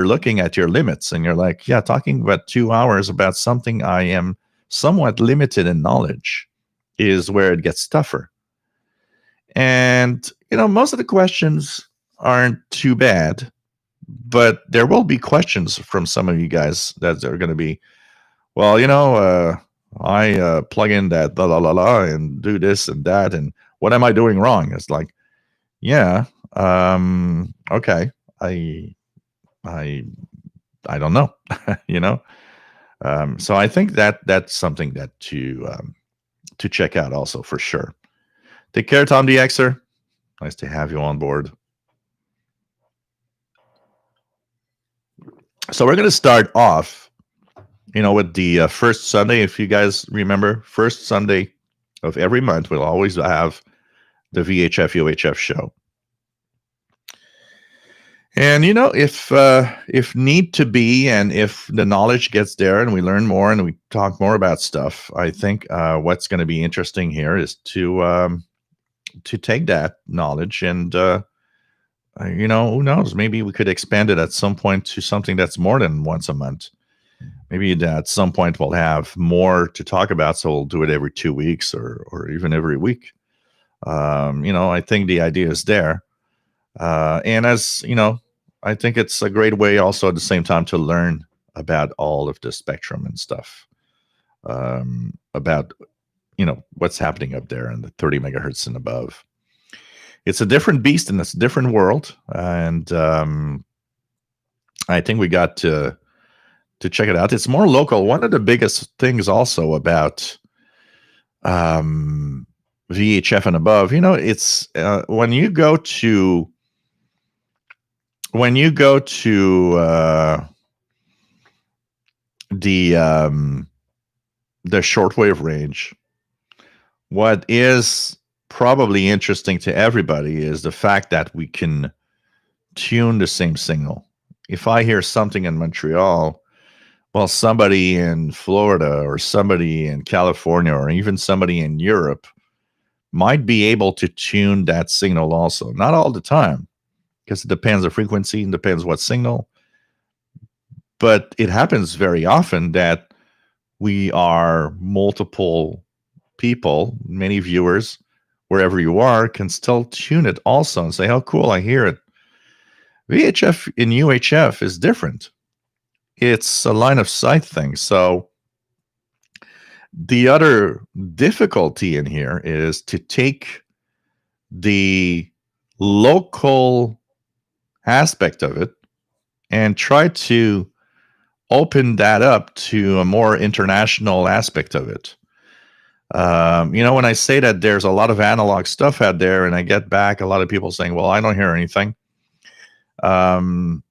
looking at your limits, and you're like, yeah, talking about 2 hours about something I am somewhat limited in knowledge is where it gets tougher. And most of the questions aren't too bad, but there will be questions from some of you guys that are going to be, well, I plug in that la la la la and do this and that, and what am I doing wrong? It's like, yeah, okay. I don't know, So I think that's something that to check out also for sure. Take care, Tom DXer. Nice to have you on board. So we're going to start off, with the first Sunday. If you guys remember, first Sunday of every month, we'll always have the VHF UHF show. And if need to be, and if the knowledge gets there, and we learn more, and we talk more about stuff, I think what's going to be interesting here is to take that knowledge and who knows, maybe we could expand it at some point to something that's more than once a month. Maybe at some point we'll have more to talk about, so we'll do it every 2 weeks or even every week. I think the idea is there. And as I think it's a great way also at the same time to learn about all of the spectrum and stuff, about what's happening up there in the 30 megahertz and above. It's a different beast and it's a different world, and I think we got to check it out. It's more local. One of the biggest things also about VHF and above, it's when you go to the shortwave range, what is probably interesting to everybody is the fact that we can tune the same signal. If I hear something in Montreal, well, somebody in Florida or somebody in California or even somebody in Europe might be able to tune that signal also. Not all the time, because it depends on frequency and depends what signal. But it happens very often that we are multiple people, many viewers, wherever you are, can still tune it also and say, oh, cool, I hear it. VHF in UHF is different. It's a line of sight thing. So the other difficulty in here is to take the local aspect of it and try to open that up to a more international aspect of it. When I say that there's a lot of analog stuff out there, and I get back a lot of people saying, well, I don't hear anything. Of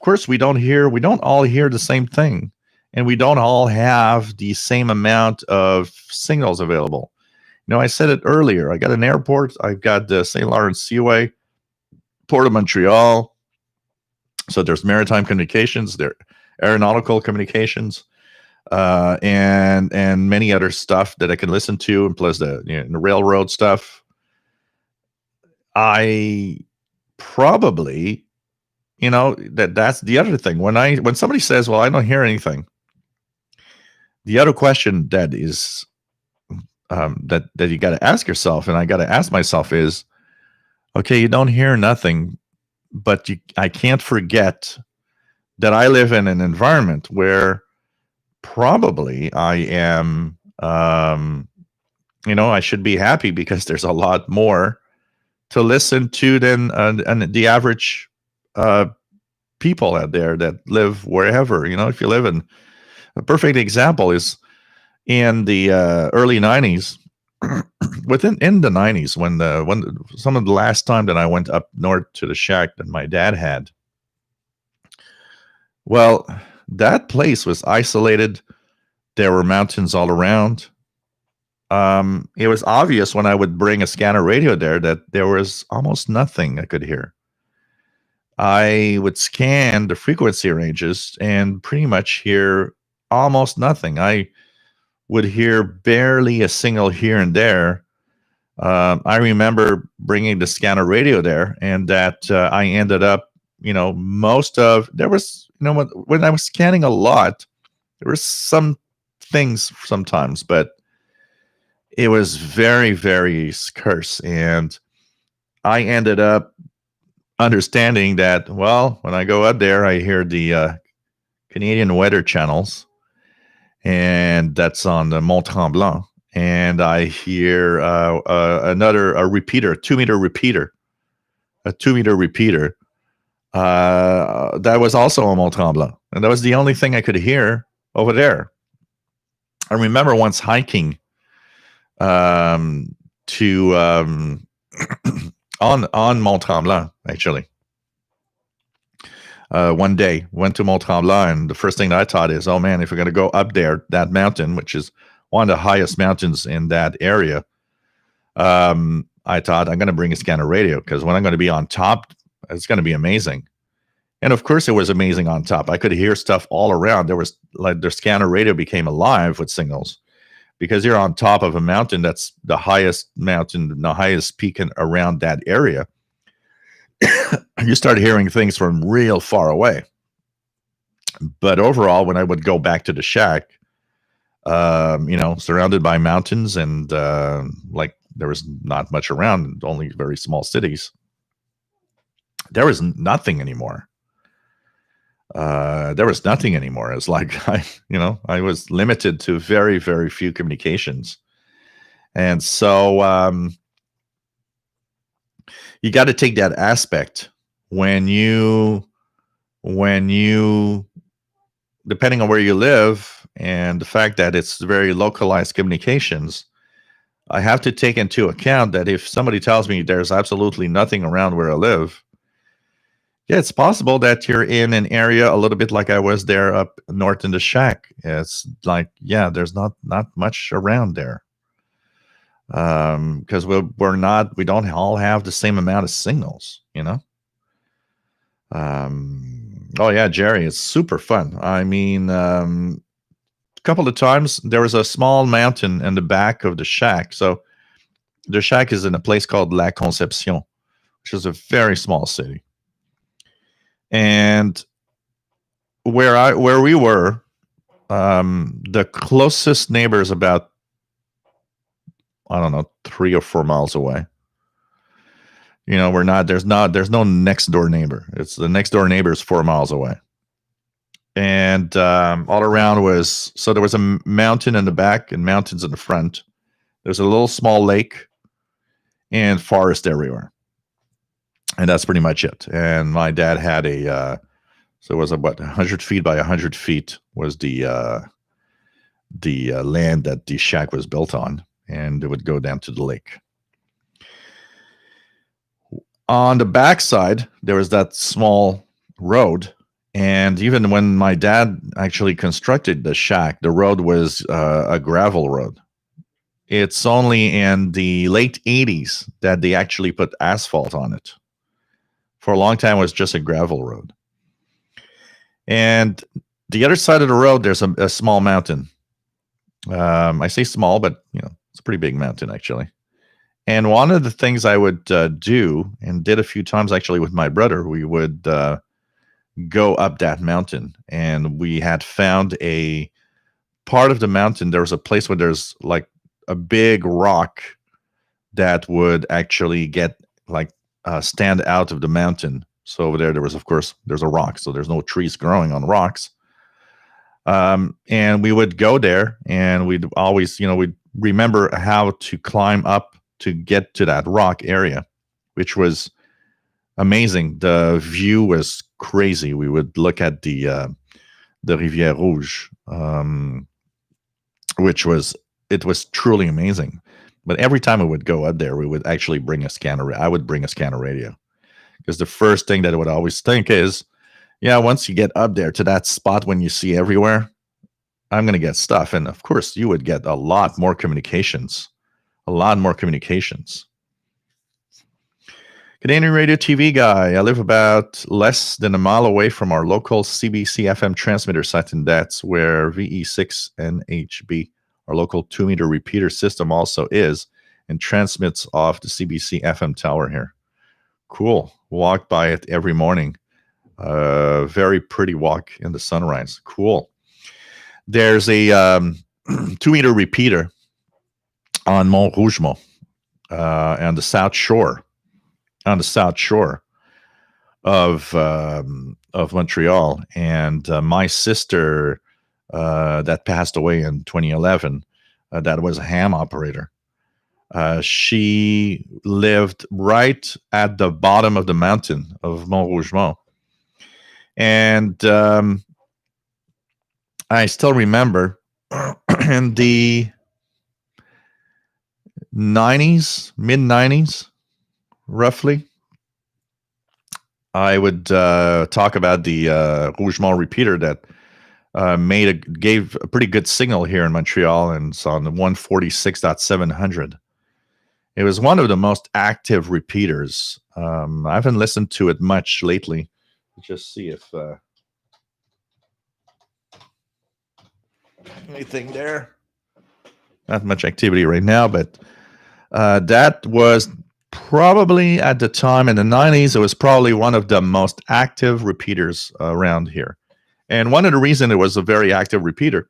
course, we don't all hear the same thing, and we don't all have the same amount of signals available. I said it earlier. I got an airport. I've got the St. Lawrence Seaway, Port of Montreal. So there's maritime communications, there aeronautical communications, and many other stuff that I can listen to, and plus the railroad stuff. I probably, that's the other thing. When somebody says, well, I don't hear anything, the other question that is that you got to ask yourself, and I got to ask myself, is, okay, you don't hear nothing, but I can't forget that I live in an environment where probably I am, I should be happy because there's a lot more to listen to than the average people out there that live wherever. If you live in, a perfect example is in the early 90s, in the 90s, when some of the last time that I went up north to the shack that my dad had. Well, that place was isolated. There were mountains all around. It was obvious when I would bring a scanner radio there that there was almost nothing I could hear. I would scan the frequency ranges and pretty much hear almost nothing. I would hear barely a signal here and there. I remember bringing the scanner radio there, and that I ended up, when I was scanning a lot, there were some things sometimes, but it was very, very scarce. And I ended up understanding that, well, when I go up there, I hear the Canadian weather channels, and that's on the Mont Tremblant. And I hear a repeater, a 2-meter repeater. That was also on Mont Tremblant. And that was the only thing I could hear over there. I remember once hiking to on Mont Tremblant, actually. One day, went to Mont Tremblant, and the first thing that I thought is, oh man, if we're going to go up there, that mountain, which is one of the highest mountains in that area, I thought I'm going to bring a scanner radio, because when I'm going to be on top, it's going to be amazing. And of course, it was amazing on top. I could hear stuff all around. There was like the scanner radio became alive with signals, because you're on top of a mountain that's the highest mountain, the highest peak around that area. You start hearing things from real far away. But overall, when I would go back to the shack, surrounded by mountains and like there was not much around, only very small cities, there was nothing anymore. It's like I was limited to very, very few communications. And so you got to take that aspect when you depending on where you live and the fact that it's very localized communications. I have to take into account that if somebody tells me there's absolutely nothing around where I live, yeah, it's possible that you're in an area a little bit like I was there up north in the shack. It's like, yeah, there's not much around there. Because we don't all have the same amount of signals, Oh yeah, Jerry, it's super fun. I mean, a couple of times there was a small mountain in the back of the shack. So the shack is in a place called La Conception, which is a very small city. And where we were, the closest neighbor is about, I don't know, 3 or 4 miles away. There's no next door neighbor. It's the next door neighbor is 4 miles away. And all around there was a mountain in the back and mountains in the front. There's a little small lake and forest everywhere. And that's pretty much it. And my dad had so it was about 100 feet by 100 feet was the land that the shack was built on. And it would go down to the lake. On the backside, there was that small road. And even when my dad actually constructed the shack, the road was a gravel road. It's only in the late 80s that they actually put asphalt on it. For a long time, it was just a gravel road. And the other side of the road, there's a small mountain. I say small, but it's a pretty big mountain, actually. And one of the things I would do, and did a few times actually with my brother, we would go up that mountain. And we had found a part of the mountain. There was a place where there's like a big rock that would actually get like stand out of the mountain. So over there was, of course, there's a rock. So there's no trees growing on rocks. And we would go there and we'd always, we'd remember how to climb up to get to that rock area, which was amazing. The view was crazy. We would look at the Rivière Rouge, it was truly amazing. But every time we would go up there, we would actually bring a scanner. I would bring a scanner radio, because the first thing that I would always think is, yeah, once you get up there to that spot when you see everywhere, I'm going to get stuff. And of course, you would get a lot more communications. Canadian Radio TV guy. I live about less than a mile away from our local CBC FM transmitter site, and that's where VE6NHB, our local 2-meter repeater system, also is, and transmits off the CBC FM tower here. Cool. Walk by it every morning. Very pretty walk in the sunrise. Cool. There's a 2-meter repeater on Mont Rougemont, on the south shore of Montreal. And my sister that passed away in 2011, that was a ham operator. She lived right at the bottom of the mountain of Mont Rougemont. And I still remember in the 90s, mid 90s, roughly, I would talk about the Rougemont repeater that gave a pretty good signal here in Montreal, and it's on the 146.700. It was one of the most active repeaters. I haven't listened to it much lately. Just see if anything there. Not much activity right now, but that was probably at the time in the 90s, it was probably one of the most active repeaters around here. And one of the reasons it was a very active repeater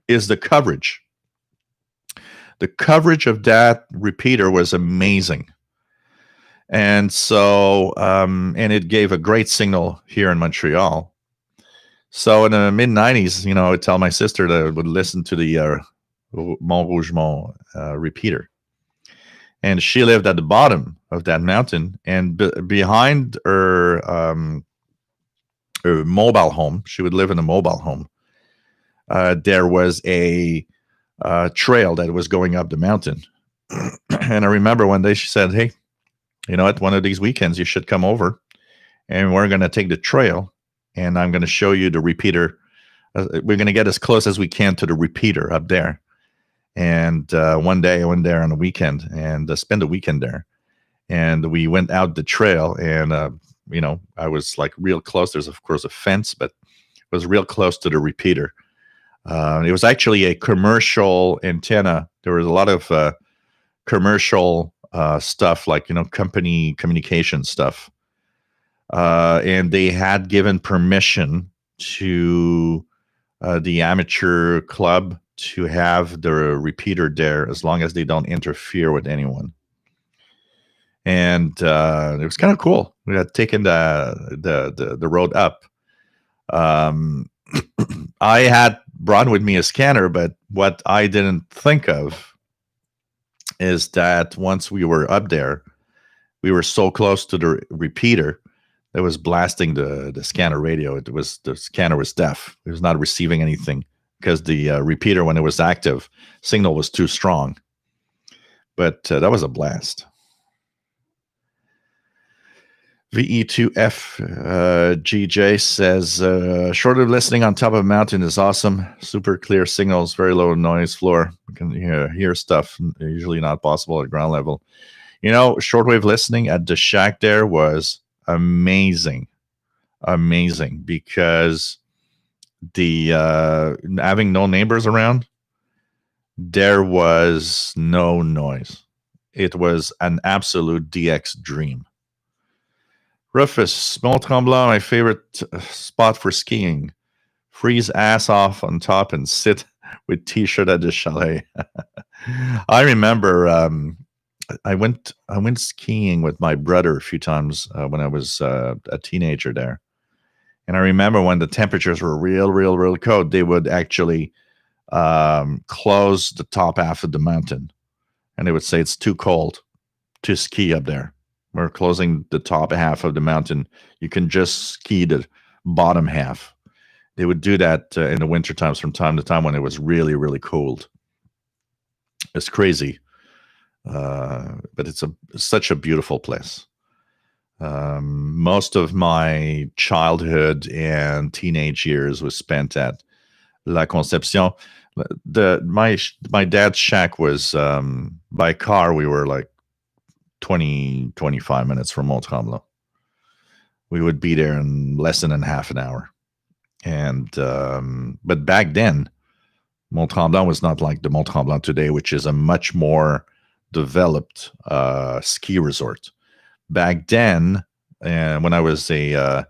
is the coverage. The coverage of that repeater was amazing. And so, and it gave a great signal here in Montreal. So in the mid 90s, I would tell my sister that I would listen to the Mont Rougemont repeater. And she lived at the bottom of that mountain, and behind her mobile home, she would live in a mobile home. There was a trail that was going up the mountain. And I remember one day she said, "Hey, you know what? One of these weekends you should come over, and we're going to take the trail, and I'm going to show you the repeater. We're going to get as close as we can to the repeater up there." And one day I went there on a weekend and spent the weekend there. And we went out the trail, and I was like real close. There's of course a fence, but it was real close to the repeater. It was actually a commercial antenna. There was a lot of commercial stuff, like company communication stuff, and they had given permission to the amateur club to have the repeater there as long as they don't interfere with anyone. And it was kind of cool. We had taken the road up. I had brought with me a scanner, but what I didn't think of is that once we were up there, we were so close to the repeater that was blasting the scanner radio. The scanner was deaf. It was not receiving anything, because the repeater, when it was active, signal was too strong. But that was a blast. VE2F GJ says, short-wave listening on top of a mountain is awesome. Super clear signals, very low noise floor. You can hear stuff usually not possible at ground level. Shortwave listening at the shack there was amazing. Amazing, because the having no neighbors around, there was no noise. It was an absolute DX dream. Rufus, Mont Tremblant, my favorite spot for skiing. Freeze ass off on top and sit with t-shirt at the chalet. I remember I went skiing with my brother a few times when I was a teenager there. And I remember when the temperatures were real cold, they would actually close the top half of the mountain. And they would say it's too cold to ski up there. We're closing the top half of the mountain. You can just ski the bottom half. They would do that in the winter times from time to time when it was really cold. It's crazy. But it's such a beautiful place. Most of my childhood and teenage years was spent at La Conception. My dad's shack was by car. We were like 20-25 minutes from Mont Tremblant. We would be there in less than half an hour. And but back then, Mont Tremblant was not like the Mont Tremblant today, which is a much more developed ski resort. Back then, when I was a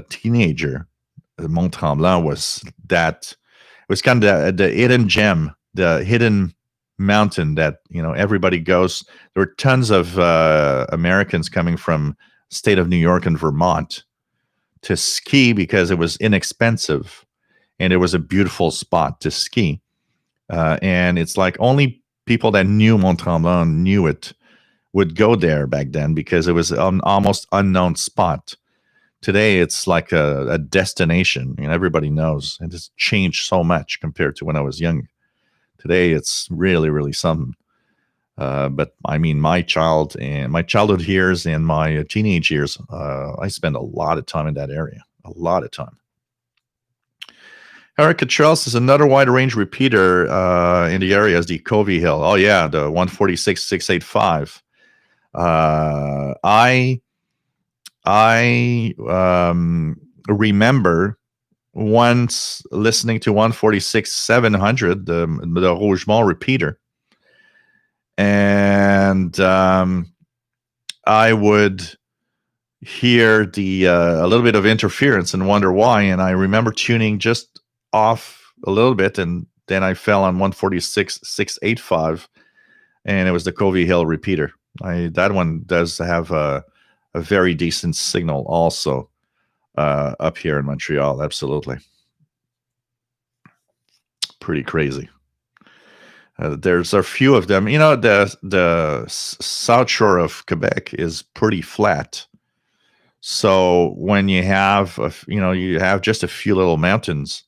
teenager, Mont Tremblant was kind of the hidden gem, the hidden mountain that everybody goes. There were tons of Americans coming from state of New York and Vermont to ski because it was inexpensive and it was a beautiful spot to ski. And it's like only people that knew Mont Tremblant knew it would go there back then, because it was an almost unknown spot. Today, it's like a destination, and everybody knows. And it's changed so much compared to when I was young. Today, it's really, really something. But I mean, my childhood years and my teenage years, I spent a lot of time in that area. A lot of time. Eric Cottrell says another wide range repeater in the area is the Covey Hill. Oh yeah, the 146-685. I remember once listening to 146-700, the Rougemont repeater, and I would hear a little bit of interference and wonder why. And I remember tuning just off a little bit, and then I fell on 146-685, and it was the Covey Hill repeater. That one does have a very decent signal also up here in Montreal. Absolutely. Pretty crazy. There's a few of them. You know, the south shore of Quebec is pretty flat. So when you have, you have just a few little mountains.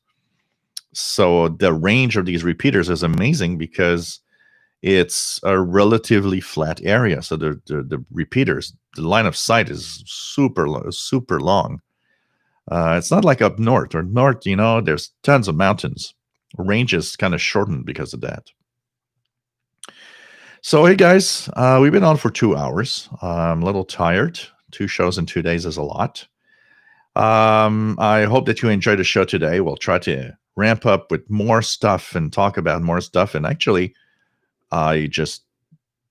So the range of these repeaters is amazing because it's a relatively flat area. So the repeaters, the line of sight is super long. It's not like up north. Or north, there's tons of mountains. Range is kind of shortened because of that. So hey guys, we've been on for 2 hours. I'm a little tired. 2 shows in 2 days is a lot. I hope that you enjoyed the show today. We'll try to ramp up with more stuff and talk about more stuff. And actually, I just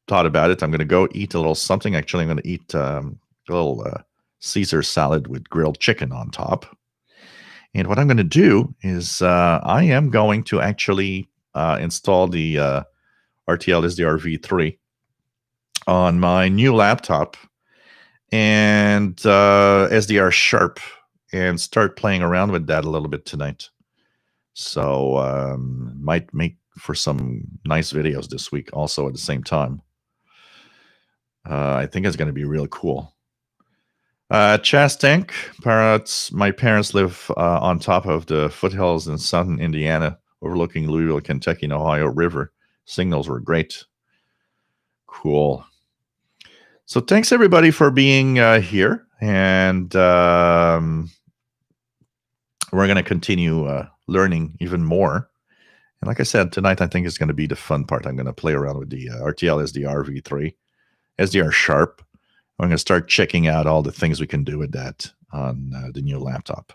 thought about it. I'm going to go eat a little something. Actually, I'm going to eat a little Caesar salad with grilled chicken on top. And what I'm going to do is I am going to actually install the RTL SDR V3 on my new laptop and SDR Sharp and start playing around with that a little bit tonight. So might make for some nice videos this week also at the same time. I think it's going to be really cool. Chastank, my parents live on top of the foothills in southern Indiana, overlooking Louisville, Kentucky, and Ohio River. Signals were great. Cool. So thanks everybody for being here, and we're going to continue learning even more. And like I said, tonight I think is going to be the fun part. I'm going to play around with the RTL SDR V3, SDR Sharp. I'm going to start checking out all the things we can do with that on the new laptop.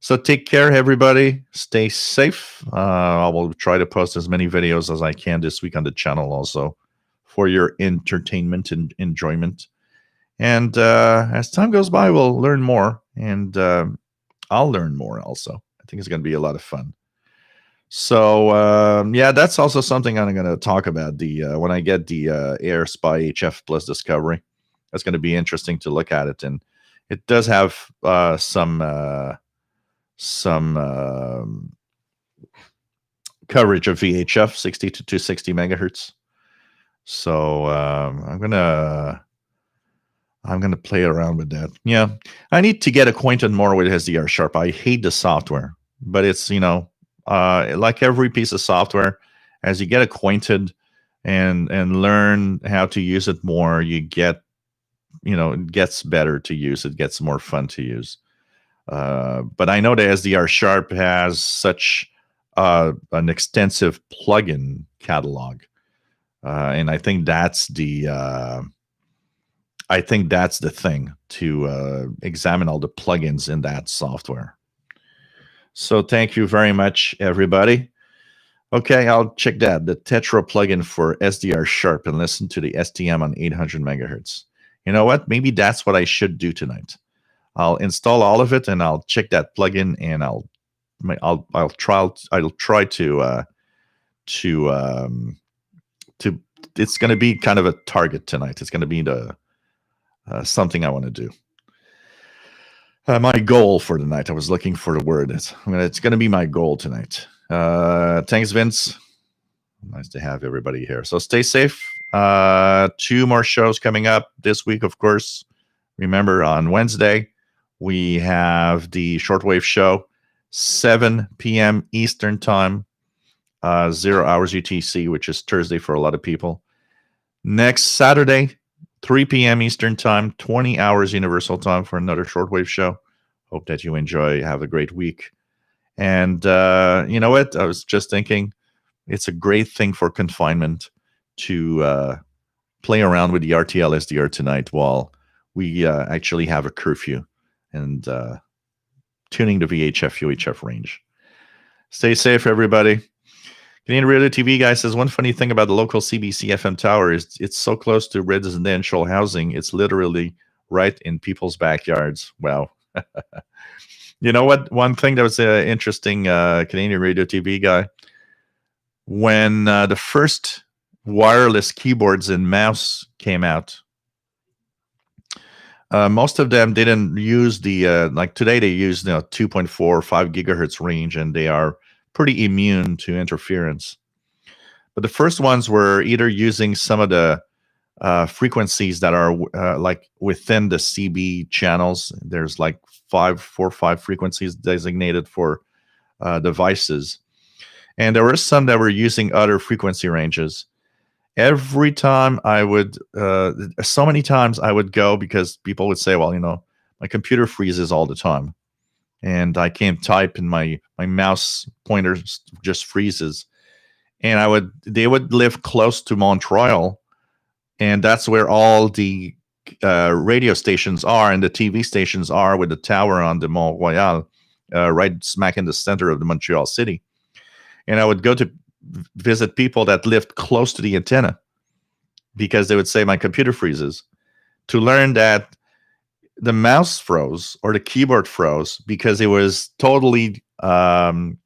So take care, everybody. Stay safe. I will try to post as many videos as I can this week on the channel also for your entertainment and enjoyment. And as time goes by, we'll learn more. And I'll learn more also. I think it's going to be a lot of fun. So, yeah, that's also something I'm going to talk about when I get the Air Spy HF Plus Discovery. That's going to be interesting to look at it. And it does have some coverage of VHF, 60 to 260 megahertz. So I'm gonna play around with that. Yeah, I need to get acquainted more with SDR Sharp. I hate the software, but it's like every piece of software, as you get acquainted and learn how to use it more, you get it gets better to use. It gets more fun to use. But I know the SDR Sharp has such an extensive plugin catalog, and I think that's the thing to examine all the plugins in that software. So thank you very much, everybody. Okay, I'll check the Tetra plugin for SDR Sharp and listen to the STM on 800 megahertz. You know what? Maybe that's what I should do tonight. I'll install all of it and I'll check that plugin and I'll try to it's going to be kind of a target tonight. It's going to be the something I want to do. My goal for the night. I was looking for the word. It's going to be my goal tonight. Thanks, Vince. Nice to have everybody here. So stay safe. 2 more shows coming up this week, of course. Remember, on Wednesday, We have the shortwave show, 7 p.m. Eastern Time, 0 hours UTC, which is Thursday for a lot of people. Next Saturday, 3 p.m. Eastern Time, 20 hours Universal Time for another shortwave show. Hope that you enjoy. Have a great week. And you know what? I was just thinking, it's a great thing for confinement to play around with the RTL SDR tonight while we actually have a curfew and tuning the VHF UHF range. Stay safe, everybody. Canadian Radio TV guy says, one funny thing about the local CBC FM tower is it's so close to residential housing. It's literally right in people's backyards. Wow. You know what? One thing that was interesting, Canadian Radio TV guy, when the first wireless keyboards and mouse came out, most of them didn't use the, like today they use 2.4 or 5 gigahertz range, and they are pretty immune to interference. But the first ones were either using some of the frequencies that are like within the CB channels. There's like 4 or 5 frequencies designated for devices. And there were some that were using other frequency ranges. Every time I would, so many times I would go because people would say, well, my computer freezes all the time and I can't type and my mouse pointer just freezes. And they would live close to Montreal, and that's where all the radio stations are and the TV stations are, with the tower on the Mont Royal, right smack in the center of the Montreal city. And I would go to visit people that lived close to the antenna because they would say my computer freezes, to learn that the mouse froze or the keyboard froze because it was totally it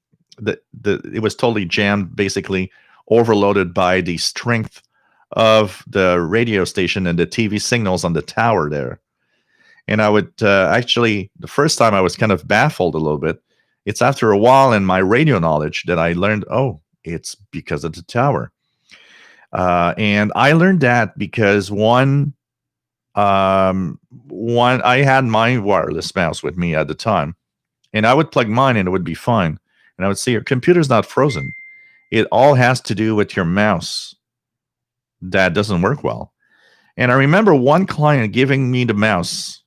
was totally jammed, basically overloaded by the strength of the radio station and the TV signals on the tower there. And I would actually, the first time I was kind of baffled a little bit. It's after a while in my radio knowledge that I learned, it's because of the tower. And I learned that because one, I had my wireless mouse with me at the time, and I would plug mine and it would be fine. And I would say, your computer's not frozen. It all has to do with your mouse that doesn't work well. And I remember one client giving me the mouse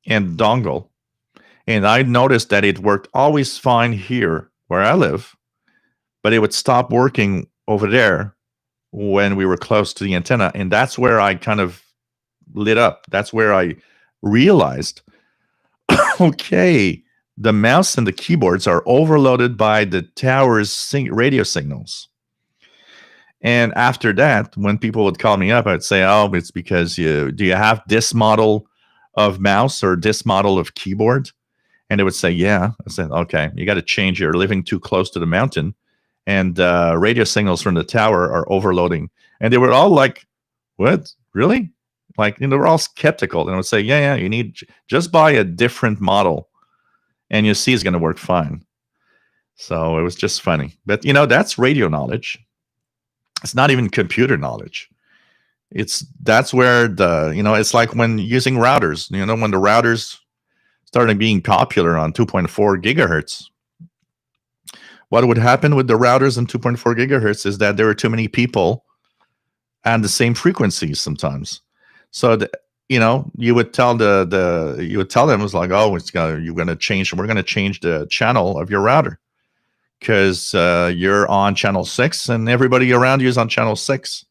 and dongle, and I noticed that it worked always fine here where I live, but it would stop working over there when we were close to the antenna. And that's where I kind of lit up. That's where I realized, okay, the mouse and the keyboards are overloaded by the tower's radio signals. And after that, when people would call me up, I'd say, it's because do you have this model of mouse or this model of keyboard? And they would say, yeah. I said, okay, you got to change. You're living too close to the mountain, and radio signals from the tower are overloading. And they were all like, what? Really? Like, they were all skeptical. And I would say, yeah, you need just buy a different model and you see it's going to work fine. So it was just funny. But, that's radio knowledge. It's not even computer knowledge. That's where it's like when using routers, when the routers started being popular on 2.4 gigahertz. What would happen with the routers on 2.4 gigahertz is that there were too many people at the same frequencies sometimes. So you would tell them, it was like, we're going to change the channel of your router because you're on channel 6 and everybody around you is on channel 6.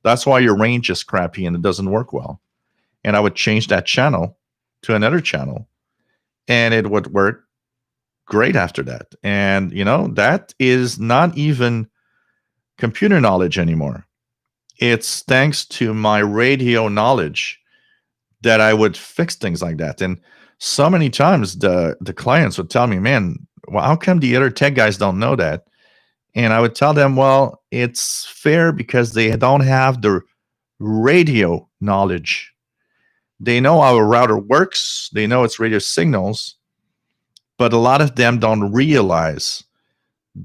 That's why your range is crappy and it doesn't work well. And I would change that channel to another channel, and it would work great after that. And that is not even computer knowledge anymore. It's thanks to my radio knowledge that I would fix things like that. And so many times the clients would tell me, man, well, how come the other tech guys don't know that? And I would tell them, well, it's fair because they don't have the radio knowledge. They know how a router works. They know its radio signals. But a lot of them don't realize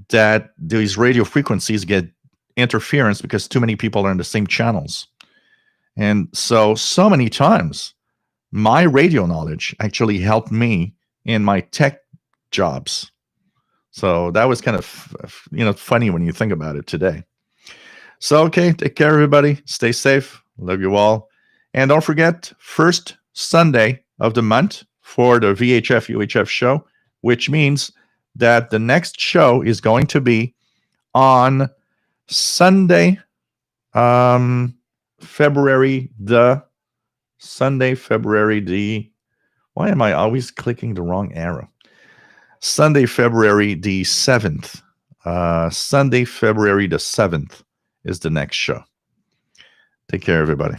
that these radio frequencies get interference because too many people are in the same channels. And so many times my radio knowledge actually helped me in my tech jobs. So that was kind of funny when you think about it today. So, okay, take care, everybody. Stay safe. Love you all. And don't forget, first Sunday of the month for the VHF UHF show, which means that the next show is going to be on Sunday, February the why am I always clicking the wrong arrow? Sunday, February the 7th. Sunday, February the 7th is the next show. Take care, everybody.